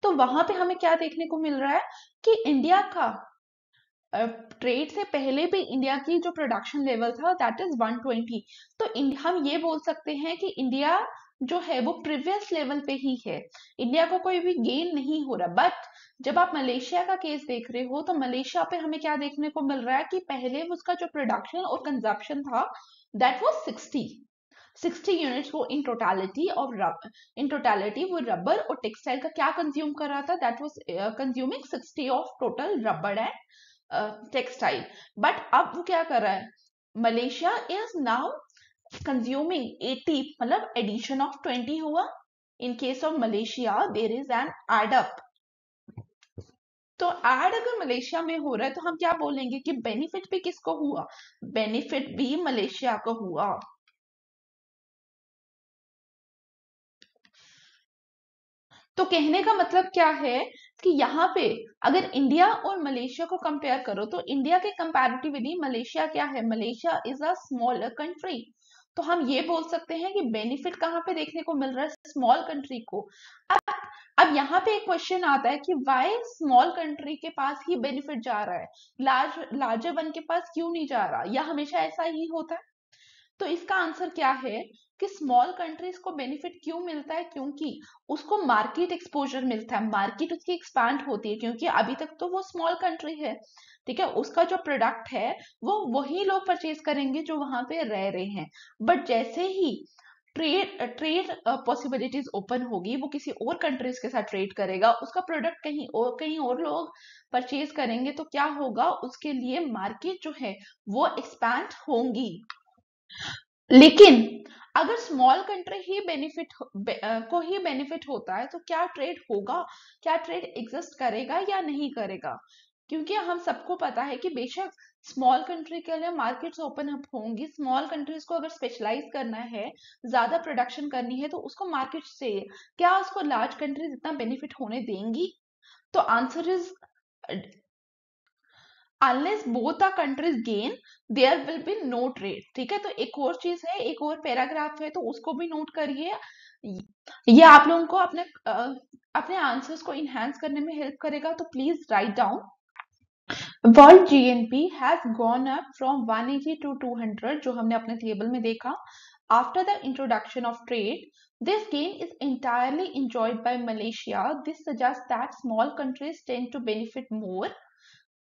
Speaker 1: तो वहां पे हमें क्या देखने को मिल रहा है कि इंडिया का ट्रेड से पहले भी इंडिया की जो प्रोडक्शन लेवल था दैट इज 120। तो हम ये बोल सकते हैं कि इंडिया जो है वो प्रीवियस लेवल पे ही है, इंडिया को कोई भी गेन नहीं हो रहा। बट जब आप मलेशिया का केस देख रहे हो तो मलेशिया पे हमें क्या देखने को मिल रहा है कि पहले उसका जो प्रोडक्शन और कंजप्शन था दैट वाज 60 यूनिट्स, वो इन टोटालिटी और इन टोटालिटी वो रबर और टेक्सटाइल का क्या कंज्यूम कर रहा था, that was consuming 60 of total rubber and textile. But अब वो क्या कर रहा है, मलेशिया इज नाउ कंज्यूमिंग 80, मतलब एडिशन ऑफ 20 हुआ। In case of Malaysia there is an add up. तो ऐड अगर मलेशिया में हो रहा है तो हम क्या बोलेंगे कि बेनिफिट भी किसको हुआ, बेनिफिट भी मलेशिया को हुआ। तो कहने का मतलब क्या है कि यहाँ पे अगर इंडिया और मलेशिया को कंपेयर करो तो इंडिया के कंपैरेटिवली मलेशिया क्या है, Malaysia is a smaller country. तो हम ये बोल सकते हैं कि बेनिफिट कहाँ पे देखने को मिल रहा है, स्मॉल कंट्री को। अब यहाँ पे एक क्वेश्चन आता है कि वाई स्मॉल कंट्री के पास ही बेनिफिट जा रहा है, लार्जर वन के पास क्यों नहीं जा रहा, या हमेशा ऐसा ही होता है। तो इसका आंसर क्या है कि स्मॉल कंट्रीज को बेनिफिट क्यों मिलता है, क्योंकि उसको मार्केट एक्सपोजर मिलता है, मार्केट उसकी एक्सपैंड होती है, क्योंकि अभी तक तो वो स्मॉल कंट्री है। ठीक है, उसका जो प्रोडक्ट है वो वही लोग परचेज करेंगे जो वहां पे रह रहे हैं। बट जैसे ही ट्रेड पॉसिबिलिटीज ओपन होगी, वो किसी और कंट्रीज के साथ ट्रेड करेगा, उसका प्रोडक्ट कहीं और लोग परचेज करेंगे, तो क्या होगा, उसके लिए मार्केट जो है वो एक्सपैंड होंगी। लेकिन अगर स्मॉल कंट्री ही को ही बेनिफिट होता है तो क्या ट्रेड होगा, क्या ट्रेड एग्जिस्ट करेगा या नहीं करेगा। क्योंकि हम सबको पता है कि बेशक स्मॉल कंट्री के लिए मार्केट्स ओपन अप होंगी, स्मॉल कंट्रीज को अगर स्पेशलाइज करना है, ज्यादा प्रोडक्शन करनी है तो उसको मार्केट से, क्या उसको लार्ज कंट्रीज इतना बेनिफिट होने देंगी। तो answer is unless both the countries gain there will be no trade। ठीक है, तो एक और चीज है, एक और पैराग्राफ है, तो उसको भी नोट करिए, ये आप लोगों को अपने आंसर्स को इनहेंस करने में हेल्प करेगा, तो please write down. World GNP has gone up from 180 to 200, जो हमने अपने टेबल में देखा, after the introduction of trade. This gain is entirely enjoyed by Malaysia. This suggests that small countries tend to benefit more,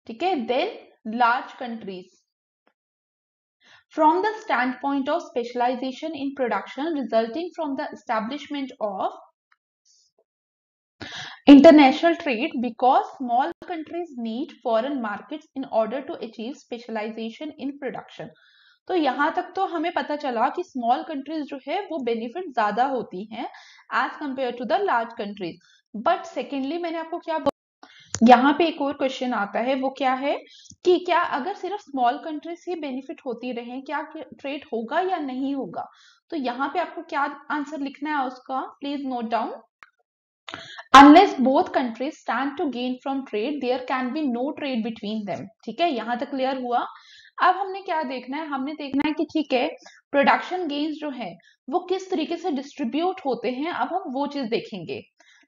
Speaker 1: ठीक है, then large countries. From the standpoint of specialization in production resulting from the establishment of international trade, because small countries need foreign markets in order to achieve specialization in production। तो यहां तक तो हमें पता चला कि स्मॉल कंट्रीज जो है वो बेनिफिट ज्यादा होती हैं as compare to the large countries. But secondly मैंने आपको क्या, यहाँ पे एक और क्वेश्चन आता है, वो क्या है कि क्या अगर सिर्फ स्मॉल कंट्रीज ही बेनिफिट होती रहे क्या ट्रेड होगा या नहीं होगा। तो यहाँ पे आपको क्या आंसर लिखना है उसका, please note down. Unless both countries stand to gain from trade there can be no trade between them. ठीक है, यहाँ तक क्लियर हुआ। अब हमने क्या देखना है, हमने देखना है कि ठीक है प्रोडक्शन गेन्स जो है वो किस तरीके से डिस्ट्रीब्यूट होते हैं, अब हम वो चीज देखेंगे।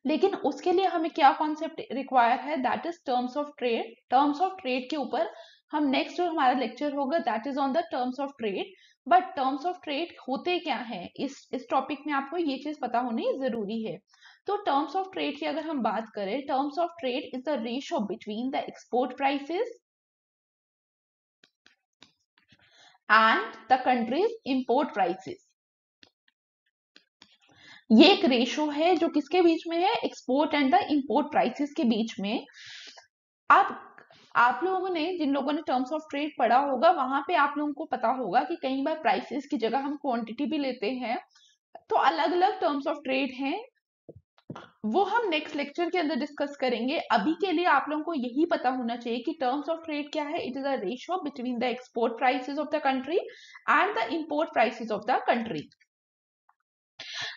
Speaker 1: लेकिन उसके लिए हमें क्या कॉन्सेप्ट रिक्वायर है, that is terms of trade. Terms of trade के ऊपर हम नेक्स्ट जो हमारा लेक्चर होगा that is on the terms of trade. But terms of trade होते क्या है, इस टॉपिक में आपको ये चीज पता होनी जरूरी है। तो टर्म्स ऑफ ट्रेड की अगर हम बात करें, terms of trade is the ratio between the export prices and the countries import prices. ये एक रेशो है जो किसके बीच में है, export and the import prices के बीच में। आप लोगों ने, जिन लोगों ने टर्म्स ऑफ ट्रेड पढ़ा होगा, वहां पे आप लोगों को पता होगा कि कई बार प्राइसेस की जगह हम क्वांटिटी भी लेते हैं। तो अलग अलग टर्म्स ऑफ ट्रेड हैं, वो हम नेक्स्ट लेक्चर के अंदर डिस्कस करेंगे। अभी के लिए आप लोगों को यही पता होना चाहिए कि टर्म्स ऑफ ट्रेड क्या है। It is a ratio between the export prices of the country and the import prices of the country.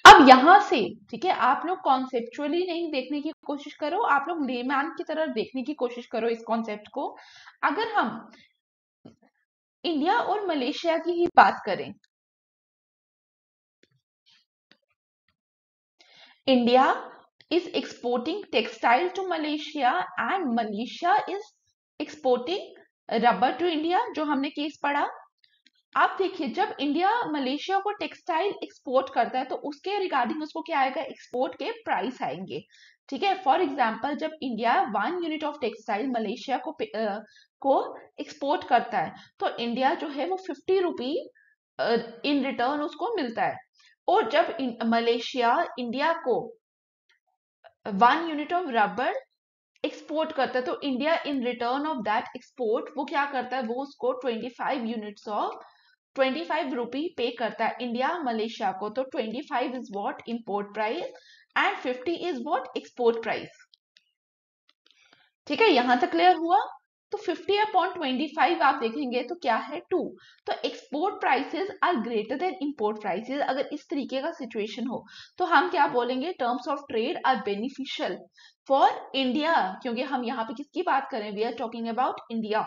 Speaker 1: अब यहां से, ठीक है, आप लोग कॉन्सेप्चुअली नहीं देखने की कोशिश करो, आप लोग लेमैन की तरह देखने की कोशिश करो इस कॉन्सेप्ट को। अगर हम इंडिया और मलेशिया की ही बात करें, India is exporting textile to Malaysia and Malaysia is exporting rubber to India, जो हमने केस पढ़ा। आप देखिए, जब इंडिया मलेशिया को टेक्सटाइल एक्सपोर्ट करता है तो उसके रिगार्डिंग उसको क्या आएगा, एक्सपोर्ट के प्राइस आएंगे। ठीक है, फॉर एग्जांपल जब India 1 unit of textile Malaysia को एक्सपोर्ट करता है तो इंडिया जो है वो 50 रुपी इन रिटर्न उसको मिलता है। और जब मलेशिया इंडिया को 1 यूनिट ऑफ रबर एक्सपोर्ट करता है तो India in return of that export वो क्या करता है, वो उसको 25 यूनिट्स ऑफ 25 रुपी पे करता है इंडिया मलेशिया को। तो 25 is what import price and 50 is what export price. ठीक है, यहां तक क्लियर हुआ। तो 50 अपॉन 25 आप देखेंगे तो क्या है, 2। तो export prices are greater than import prices. अगर इस तरीके का सिचुएशन हो तो हम क्या बोलेंगे, terms of trade are beneficial for India, क्योंकि हम यहाँ पे किसकी बात करें, we are talking about India.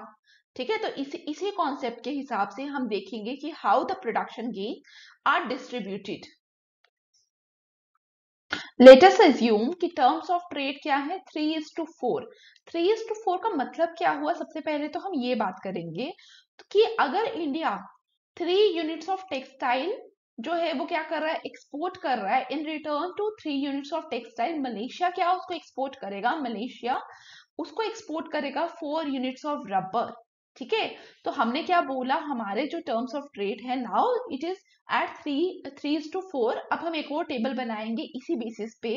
Speaker 1: ठीक है, तो इसी कॉन्सेप्ट के हिसाब से हम देखेंगे कि how the production gain are distributed. Let us assume कि टर्म्स ऑफ ट्रेड क्या है, 3:4। 3:4 का मतलब क्या हुआ, सबसे पहले तो हम ये बात करेंगे कि अगर इंडिया 3 यूनिट्स ऑफ टेक्सटाइल जो है वो क्या कर रहा है, एक्सपोर्ट कर रहा है, in return to 3 units of textile Malaysia क्या उसको एक्सपोर्ट करेगा, मलेशिया उसको एक्सपोर्ट करेगा 4 यूनिट्स ऑफ रबर। ठीक है, तो हमने क्या बोला, हमारे जो टर्म्स ऑफ ट्रेड है नाउ इट इज एट 3:4। अब हम एक और टेबल बनाएंगे इसी बेसिस पे।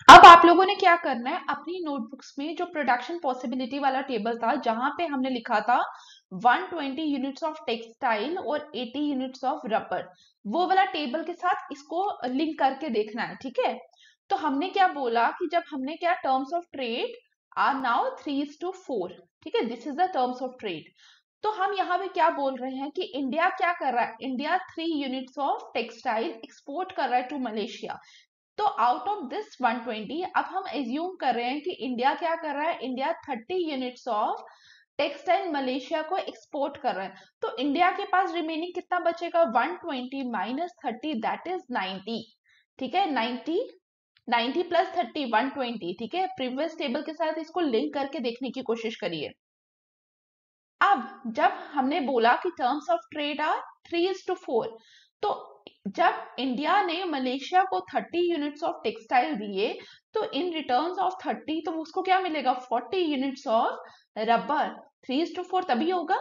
Speaker 1: अब आप लोगों ने क्या करना है, अपनी नोटबुक्स में जो प्रोडक्शन पॉसिबिलिटी वाला टेबल था जहां पे हमने लिखा था 120 यूनिट्स ऑफ टेक्सटाइल और 80 यूनिट्स ऑफ रबर, वो वाला टेबल के साथ इसको लिंक करके देखना है। ठीक है, तो हमने क्या बोला कि जब हमने क्या, terms of trade are now 3:4। ठीक है, this is the terms of trade. तो हम यहाँ पे क्या बोल रहे हैं कि इंडिया क्या कर रहा है, India 3 units of textile export कर रहा है टू मलेशिया। तो आउट ऑफ दिस 120 अब हम एज्यूम कर रहे हैं कि इंडिया क्या कर रहा है, India 30 units of textile Malaysia को एक्सपोर्ट कर रहा है। तो इंडिया के पास रिमेनिंग कितना बचेगा, 120 माइनस 30 दैट इज 90। ठीक है, 90 प्लस 30 120। ठीक है, प्रीवियस टेबल के साथ इसको लिंक करके देखने की कोशिश करिए। अब जब हमने बोला कि टर्म्स ऑफ ट्रेड आर 3:4, तो जब इंडिया ने मलेशिया को 30 यूनिट्स ऑफ टेक्सटाइल दिए तो इन रिटर्न ऑफ 30 तो उसको क्या मिलेगा, 40 यूनिट्स ऑफ रबर। 3:4 तभी होगा।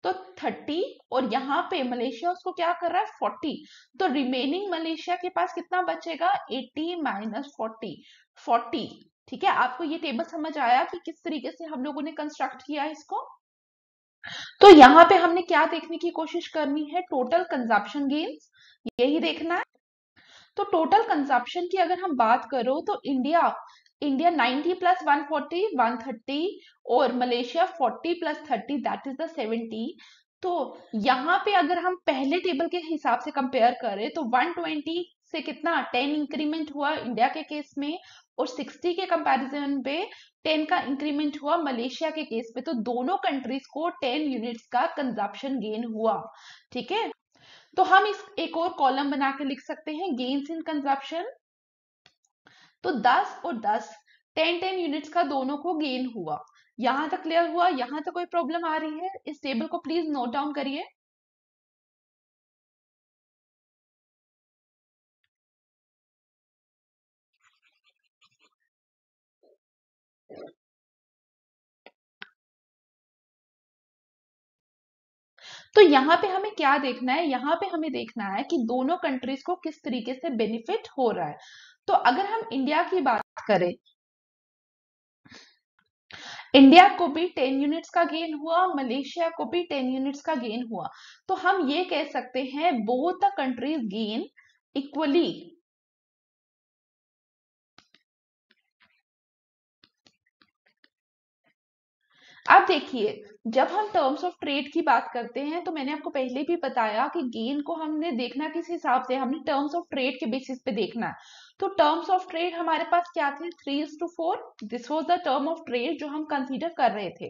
Speaker 1: तो 30 और यहाँ पे मलेशिया उसको क्या कर रहा है, 40। तो रिमेनिंग मलेशिया के पास कितना बचेगा, 80 माइनस 40। ठीक है, आपको ये टेबल समझ आया कि किस तरीके से हम लोगों ने कंस्ट्रक्ट किया इसको। तो यहाँ पे हमने क्या देखने की कोशिश करनी है, टोटल कंजप्शन गेन्स, यही देखना है। तो टोटल कंजप्शन की अगर हम बात करो तो इंडिया 90 प्लस 140 130 और Malaysia 40 plus 30 that is the 70। तो यहाँ पे अगर हम पहले टेबल के हिसाब से कंपेयर करें तो 120 से कितना 10 इंक्रीमेंट हुआ इंडिया के केस में, और 60 के कंपैरिजन पे 10 का इंक्रीमेंट हुआ मलेशिया के केस पे। तो दोनों कंट्रीज को 10 यूनिट्स का कंजप्शन गेन हुआ। ठीक है, तो हम इस एक और कॉलम बना के लिख सकते हैं, गेन्स इन कंजप्शन। तो 10 और 10 10 यूनिट्स का दोनों को गेन हुआ। यहां तक क्लियर हुआ? यहां तक कोई प्रॉब्लम आ रही है? इस टेबल को प्लीज नोट डाउन करिए। तो यहाँ पे हमें क्या देखना है? यहाँ पे हमें देखना है कि दोनों कंट्रीज को किस तरीके से बेनिफिट हो रहा है। तो अगर हम इंडिया की बात करें, इंडिया को भी 10 यूनिट्स का गेन हुआ, मलेशिया को भी 10 यूनिट्स का गेन हुआ। तो हम ये कह सकते हैं both the countries gain equally. अब देखिए, जब हम टर्म्स ऑफ ट्रेड की बात करते हैं तो मैंने आपको पहले भी बताया कि गेन को हमने देखना किस हिसाब से, हमने टर्म्स ऑफ ट्रेड के बेसिस पे देखना है। तो टर्म्स ऑफ ट्रेड हमारे पास क्या थे? 3:4। This was the term of trade जो हम कंसीडर कर रहे थे।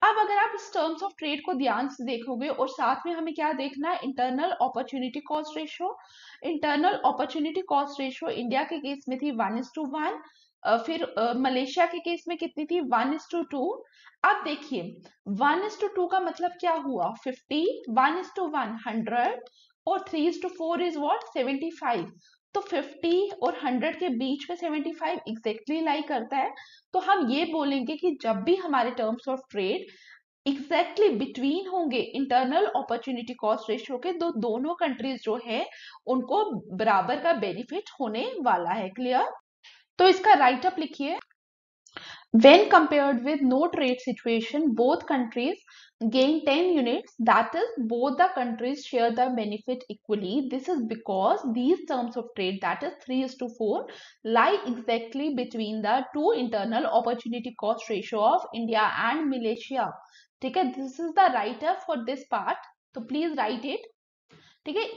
Speaker 1: अब अगर आप इस टर्म्स ऑफ ट्रेड को ध्यान से देखोगे और साथ में हमें क्या देखना है? Internal opportunity cost ratio. Internal opportunity cost ratio India के केस में थी 1:1। फिर मलेशिया के केस में कितनी थी? 1:2। अब देखिए, 1:2 का मतलब क्या हुआ? 50, 1:1 100 और 3:4 इज व्हाट? 75। तो 50 और 100 के बीच में 75 एग्जैक्टली लाई करता है। तो हम ये बोलेंगे कि जब भी हमारे terms of trade exactly between होंगे इंटरनल अपॉर्चुनिटी कॉस्ट रेशियो के, तो दोनों कंट्रीज जो है उनको बराबर का बेनिफिट होने वाला है। क्लियर? तो इसका राइट अप लिखिए। When compared with no trade situation, both countries gain 10 units. That is, both the countries share the benefit equally. This is because these terms of trade, that is 3:4, lie exactly between the two internal opportunity cost ratio of India and Malaysia. ठीक है, this is the write up for this part. तो please write it. ठीक है,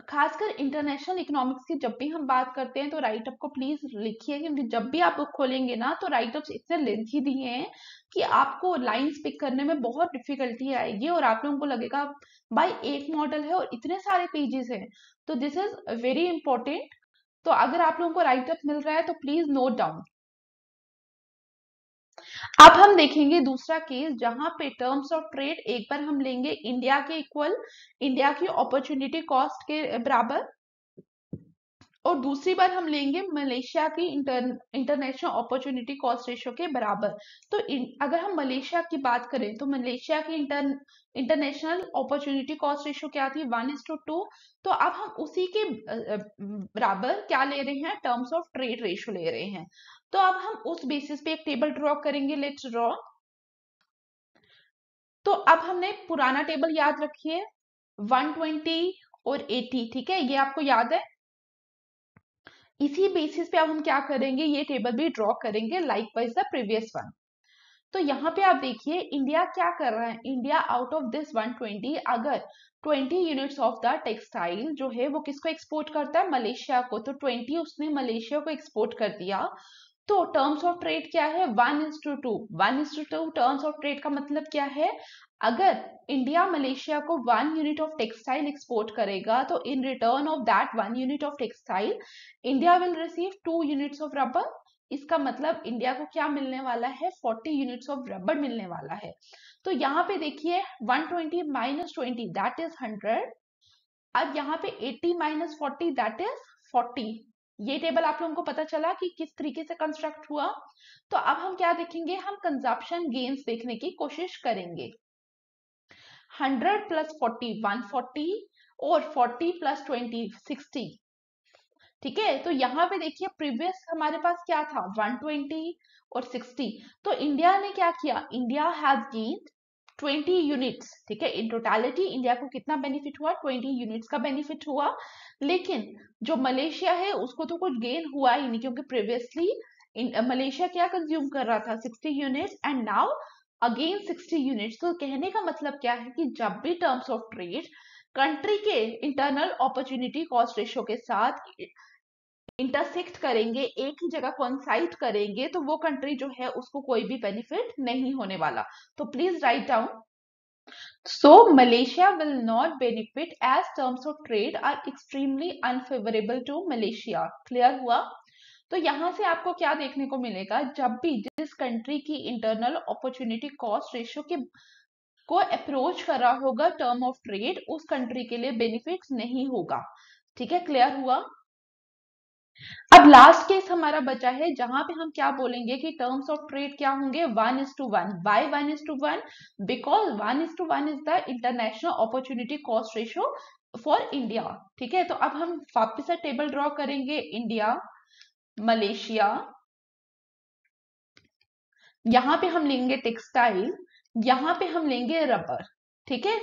Speaker 1: खासकर international economics की जब भी हम बात करते हैं तो राइट अप को प्लीज लिखिए, क्योंकि जब भी आप बुक खोलेंगे ना तो राइट अप्स इतने लेंथी दिए हैं कि आपको लाइंस पिक करने में बहुत डिफिकल्टी आएगी और आप लोगों को लगेगा भाई एक मॉडल है और इतने सारे पेजेस हैं। तो दिस इज वेरी इंपॉर्टेंट। तो अगर आप लोगों को राइट अप मिल रहा है तो प्लीज नोट डाउन। अब हम देखेंगे दूसरा केस जहां पे टर्म्स ऑफ ट्रेड एक बार हम लेंगे इंडिया के इक्वल, इंडिया की अपॉर्चुनिटी कॉस्ट के बराबर, और दूसरी बार हम लेंगे मलेशिया की इंटरनेशनल अपॉर्चुनिटी कॉस्ट रेशियो के बराबर। तो अगर हम मलेशिया की बात करें तो मलेशिया की इंटरनेशनल अपॉर्चुनिटी कॉस्ट रेशियो क्या थी? 1:2। तो अब हम उसी के बराबर क्या ले रहे हैं? टर्म्स ऑफ ट्रेड रेशियो ले रहे हैं। तो अब हम उस बेसिस पे एक टेबल ड्रॉ करेंगे। Let's draw. तो अब हमने पुराना टेबल याद रखिए, 120 और 80। ठीक है, ये आपको याद है। इसी बेसिस पे अब हम क्या करेंगे? ये टेबल भी ड्रॉ करेंगे like wise the previous one. तो यहाँ पे आप देखिए इंडिया क्या कर रहा है। इंडिया आउट ऑफ दिस 120 अगर 20 यूनिट्स ऑफ द टेक्सटाइल जो है वो किसको एक्सपोर्ट करता है? मलेशिया को। तो 20 उसने मलेशिया को एक्सपोर्ट कर दिया। तो टर्म्स ऑफ ट्रेड क्या है? 1:2। 1:2 टर्म्स ऑफ ट्रेड का मतलब क्या है? अगर इंडिया मलेशिया को 1 यूनिट ऑफ टेक्सटाइल एक्सपोर्ट करेगा तो इन return of that 1 unit of textile India will receive 2 units of rubber. इसका मतलब इंडिया को क्या मिलने वाला है? 40 यूनिट्स ऑफ रबर मिलने वाला है। तो यहाँ पे देखिए 120 माइनस 20 दैट इज 100। अब यहाँ पे 80 माइनस 40 दैट इज 40। ये टेबल आप लोगों को पता चला कि किस तरीके से कंस्ट्रक्ट हुआ। तो अब हम क्या देखेंगे? हम कंजप्शन गेन्स देखने की कोशिश करेंगे। 100 प्लस 40 140 और 40 प्लस 20 60। ठीक है, तो यहाँ पे देखिए प्रीवियस हमारे पास क्या था? 120 और 60। तो इंडिया ने क्या किया? India has gained 20 units. ठीक है, इन टोटालिटी इंडिया को कितना बेनिफिट हुआ? 20 यूनिट्स का बेनिफिट हुआ। लेकिन जो मलेशिया है उसको तो कुछ गेन हुआ ही नहीं, क्योंकि प्रीवियसली मलेशिया क्या कंज्यूम कर रहा था? 60 units and now again 60 units. तो कहने का मतलब क्या है कि जब भी टर्म्स ऑफ ट्रेड कंट्री के इंटरनल अपॉर्चुनिटी कॉस्ट रेशियो के साथ इंटरसेक्ट करेंगे, एक ही जगह कॉन्साइड करेंगे, तो वो कंट्री जो है उसको कोई भी बेनिफिट नहीं होने वाला। तो please write down. So Malaysia will not benefit as terms of trade are extremely unfavorable to Malaysia. Clear हुआ? तो यहां से आपको क्या देखने को मिलेगा, जब भी जिस कंट्री की इंटरनल अपॉर्चुनिटी कॉस्ट रेशियो के को अप्रोच कर रहा होगा टर्म ऑफ ट्रेड, उस कंट्री के लिए बेनिफिट्स नहीं होगा। ठीक है, क्लियर हुआ। अब लास्ट केस हमारा बचा है जहां पे हम क्या बोलेंगे कि टर्म्स ऑफ ट्रेड क्या होंगे, 1:1। By 1:1? Because 1:1 is the international opportunity cost ratio for India. ठीक है, तो अब हम वापिस से टेबल ड्रॉ करेंगे। इंडिया, मलेशिया, यहां पे हम लेंगे टेक्सटाइल, यहां पे हम लेंगे रबर। ठीक है,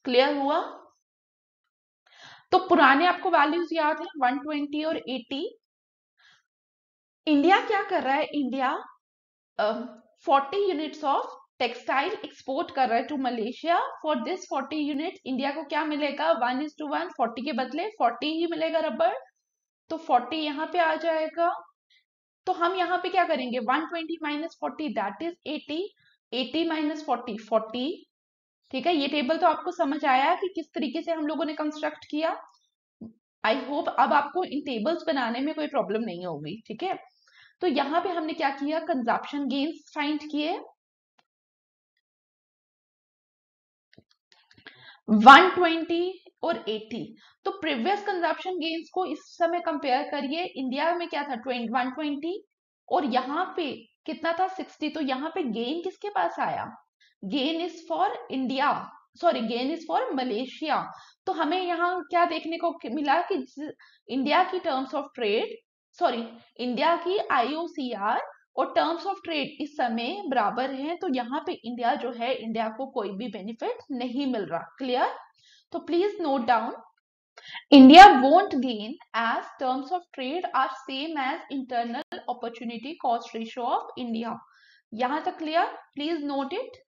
Speaker 1: क्लियर हुआ। तो पुराने आपको वैल्यूज याद है 120 और 80। इंडिया क्या कर रहा है, India 40 units of textile export कर रहा है to Malaysia. For this 40 unit India को क्या मिलेगा, 1:1, 40 के बदले 40 ही मिलेगा रबर। तो 40 यहाँ पे आ जाएगा। तो हम यहाँ पे क्या करेंगे, 120 माइनस 40 दैट इज 80, 80 माइनस 40 40। ठीक है, ये टेबल तो आपको समझ आया कि किस तरीके से हम लोगों ने कंस्ट्रक्ट किया। आई होप अब आपको इन टेबल्स बनाने में कोई प्रॉब्लम नहीं होगी। ठीक है, तो यहां पे हमने क्या किया, कंजप्शन गेन्स फाइंड किए 120 और 80। तो प्रीवियस कंजप्शन गेन्स को इस समय कंपेयर करिए। इंडिया में क्या था 120 और यहाँ पे कितना था 60। तो यहाँ पे गेन किसके पास आया, gain is for India, sorry gain is for Malaysia. तो हमें यहाँ क्या देखने को मिला कि इंडिया की terms of trade, sorry India की आईओसीआर और टर्म्स ऑफ ट्रेड इस समय बराबर हैं। तो यहाँ पे इंडिया जो है, इंडिया को कोई भी बेनिफिट नहीं मिल रहा। क्लियर। तो please note down, India won't gain as terms of trade are same as internal opportunity cost ratio of India। यहां तक क्लियर, प्लीज नोट इट।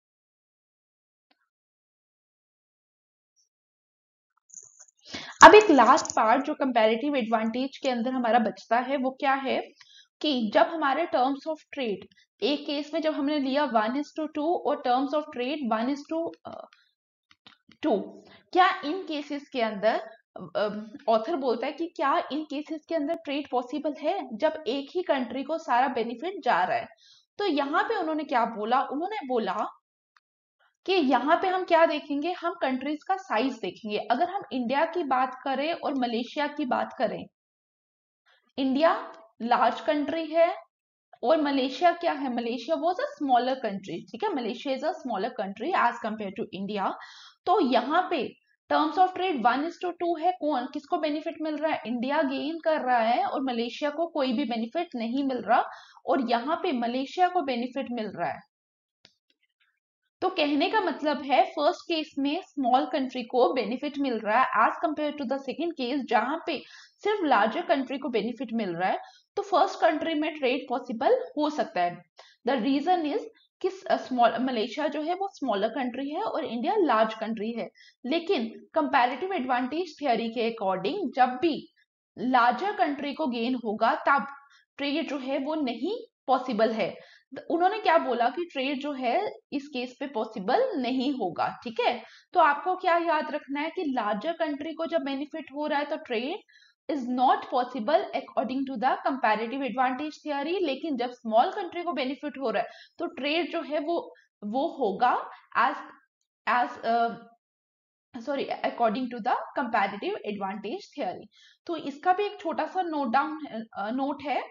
Speaker 1: अब एक लास्ट पार्ट जो कंपैरेटिव एडवांटेज के अंदर हमारा बचता है वो क्या है कि जब हमारे टर्म्स ऑफ ट्रेड, एक केस में जब हमने लिया 1:2 और टर्म्स ऑफ ट्रेड 1:2, क्या इन केसेस के अंदर ऑथर बोलता है कि क्या इन केसेस के अंदर ट्रेड पॉसिबल है जब एक ही कंट्री को सारा बेनिफिट जा रहा है। तो यहाँ पे उन्होंने क्या बोला, उन्होंने बोला कि यहाँ पे हम क्या देखेंगे, हम कंट्रीज का साइज देखेंगे। अगर हम इंडिया की बात करें और मलेशिया की बात करें, इंडिया लार्ज कंट्री है और मलेशिया क्या है, Malaysia was a smaller country. ठीक है, Malaysia is a smaller country as compare to India. तो यहाँ पे टर्म्स ऑफ ट्रेड 1:2 है। कौन किसको बेनिफिट मिल रहा है, इंडिया गेन कर रहा है और मलेशिया को कोई भी बेनिफिट नहीं मिल रहा, और यहाँ पे मलेशिया को बेनिफिट मिल रहा है। तो कहने का मतलब है फर्स्ट केस में स्मॉल कंट्री को बेनिफिट मिल रहा है as compare to the second case जहां पे सिर्फ लार्जर कंट्री को बेनिफिट मिल रहा है। तो फर्स्ट कंट्री में ट्रेड पॉसिबल हो सकता है। द रीजन इज कि स्मॉल मलेशिया जो है वो स्मॉलर कंट्री है और इंडिया लार्ज कंट्री है। लेकिन कंपैरेटिव एडवांटेज थियोरी के अकॉर्डिंग जब भी लार्जर कंट्री को गेन होगा तब ट्रेड जो है वो नहीं पॉसिबल है। उन्होंने क्या बोला कि ट्रेड जो है इस केस पे पॉसिबल नहीं होगा। ठीक है, तो आपको क्या याद रखना है कि लार्जर कंट्री को जब बेनिफिट हो रहा है तो trade is not possible according to the comparative advantage theory. लेकिन जब स्मॉल कंट्री को बेनिफिट हो रहा है तो ट्रेड जो है वो होगा as as sorry according to the comparative advantage theory. तो इसका भी एक छोटा सा नोट है,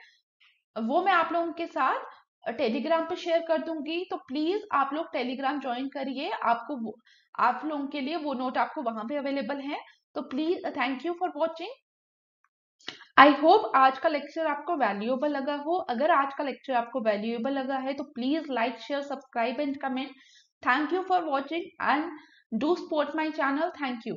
Speaker 1: वो मैं आप लोगों के साथ टेलीग्राम पे शेयर कर दूंगी। तो प्लीज आप लोग टेलीग्राम ज्वाइन करिए, आप लोगों के लिए वो नोट आपको वहां पे अवेलेबल है। तो please thank you for watching. I hope आज का लेक्चर आपको वैल्यूएबल लगा हो। अगर आज का लेक्चर आपको वैल्यूएबल लगा है तो please like share subscribe and comment. Thank you for watching and do support my channel. Thank you.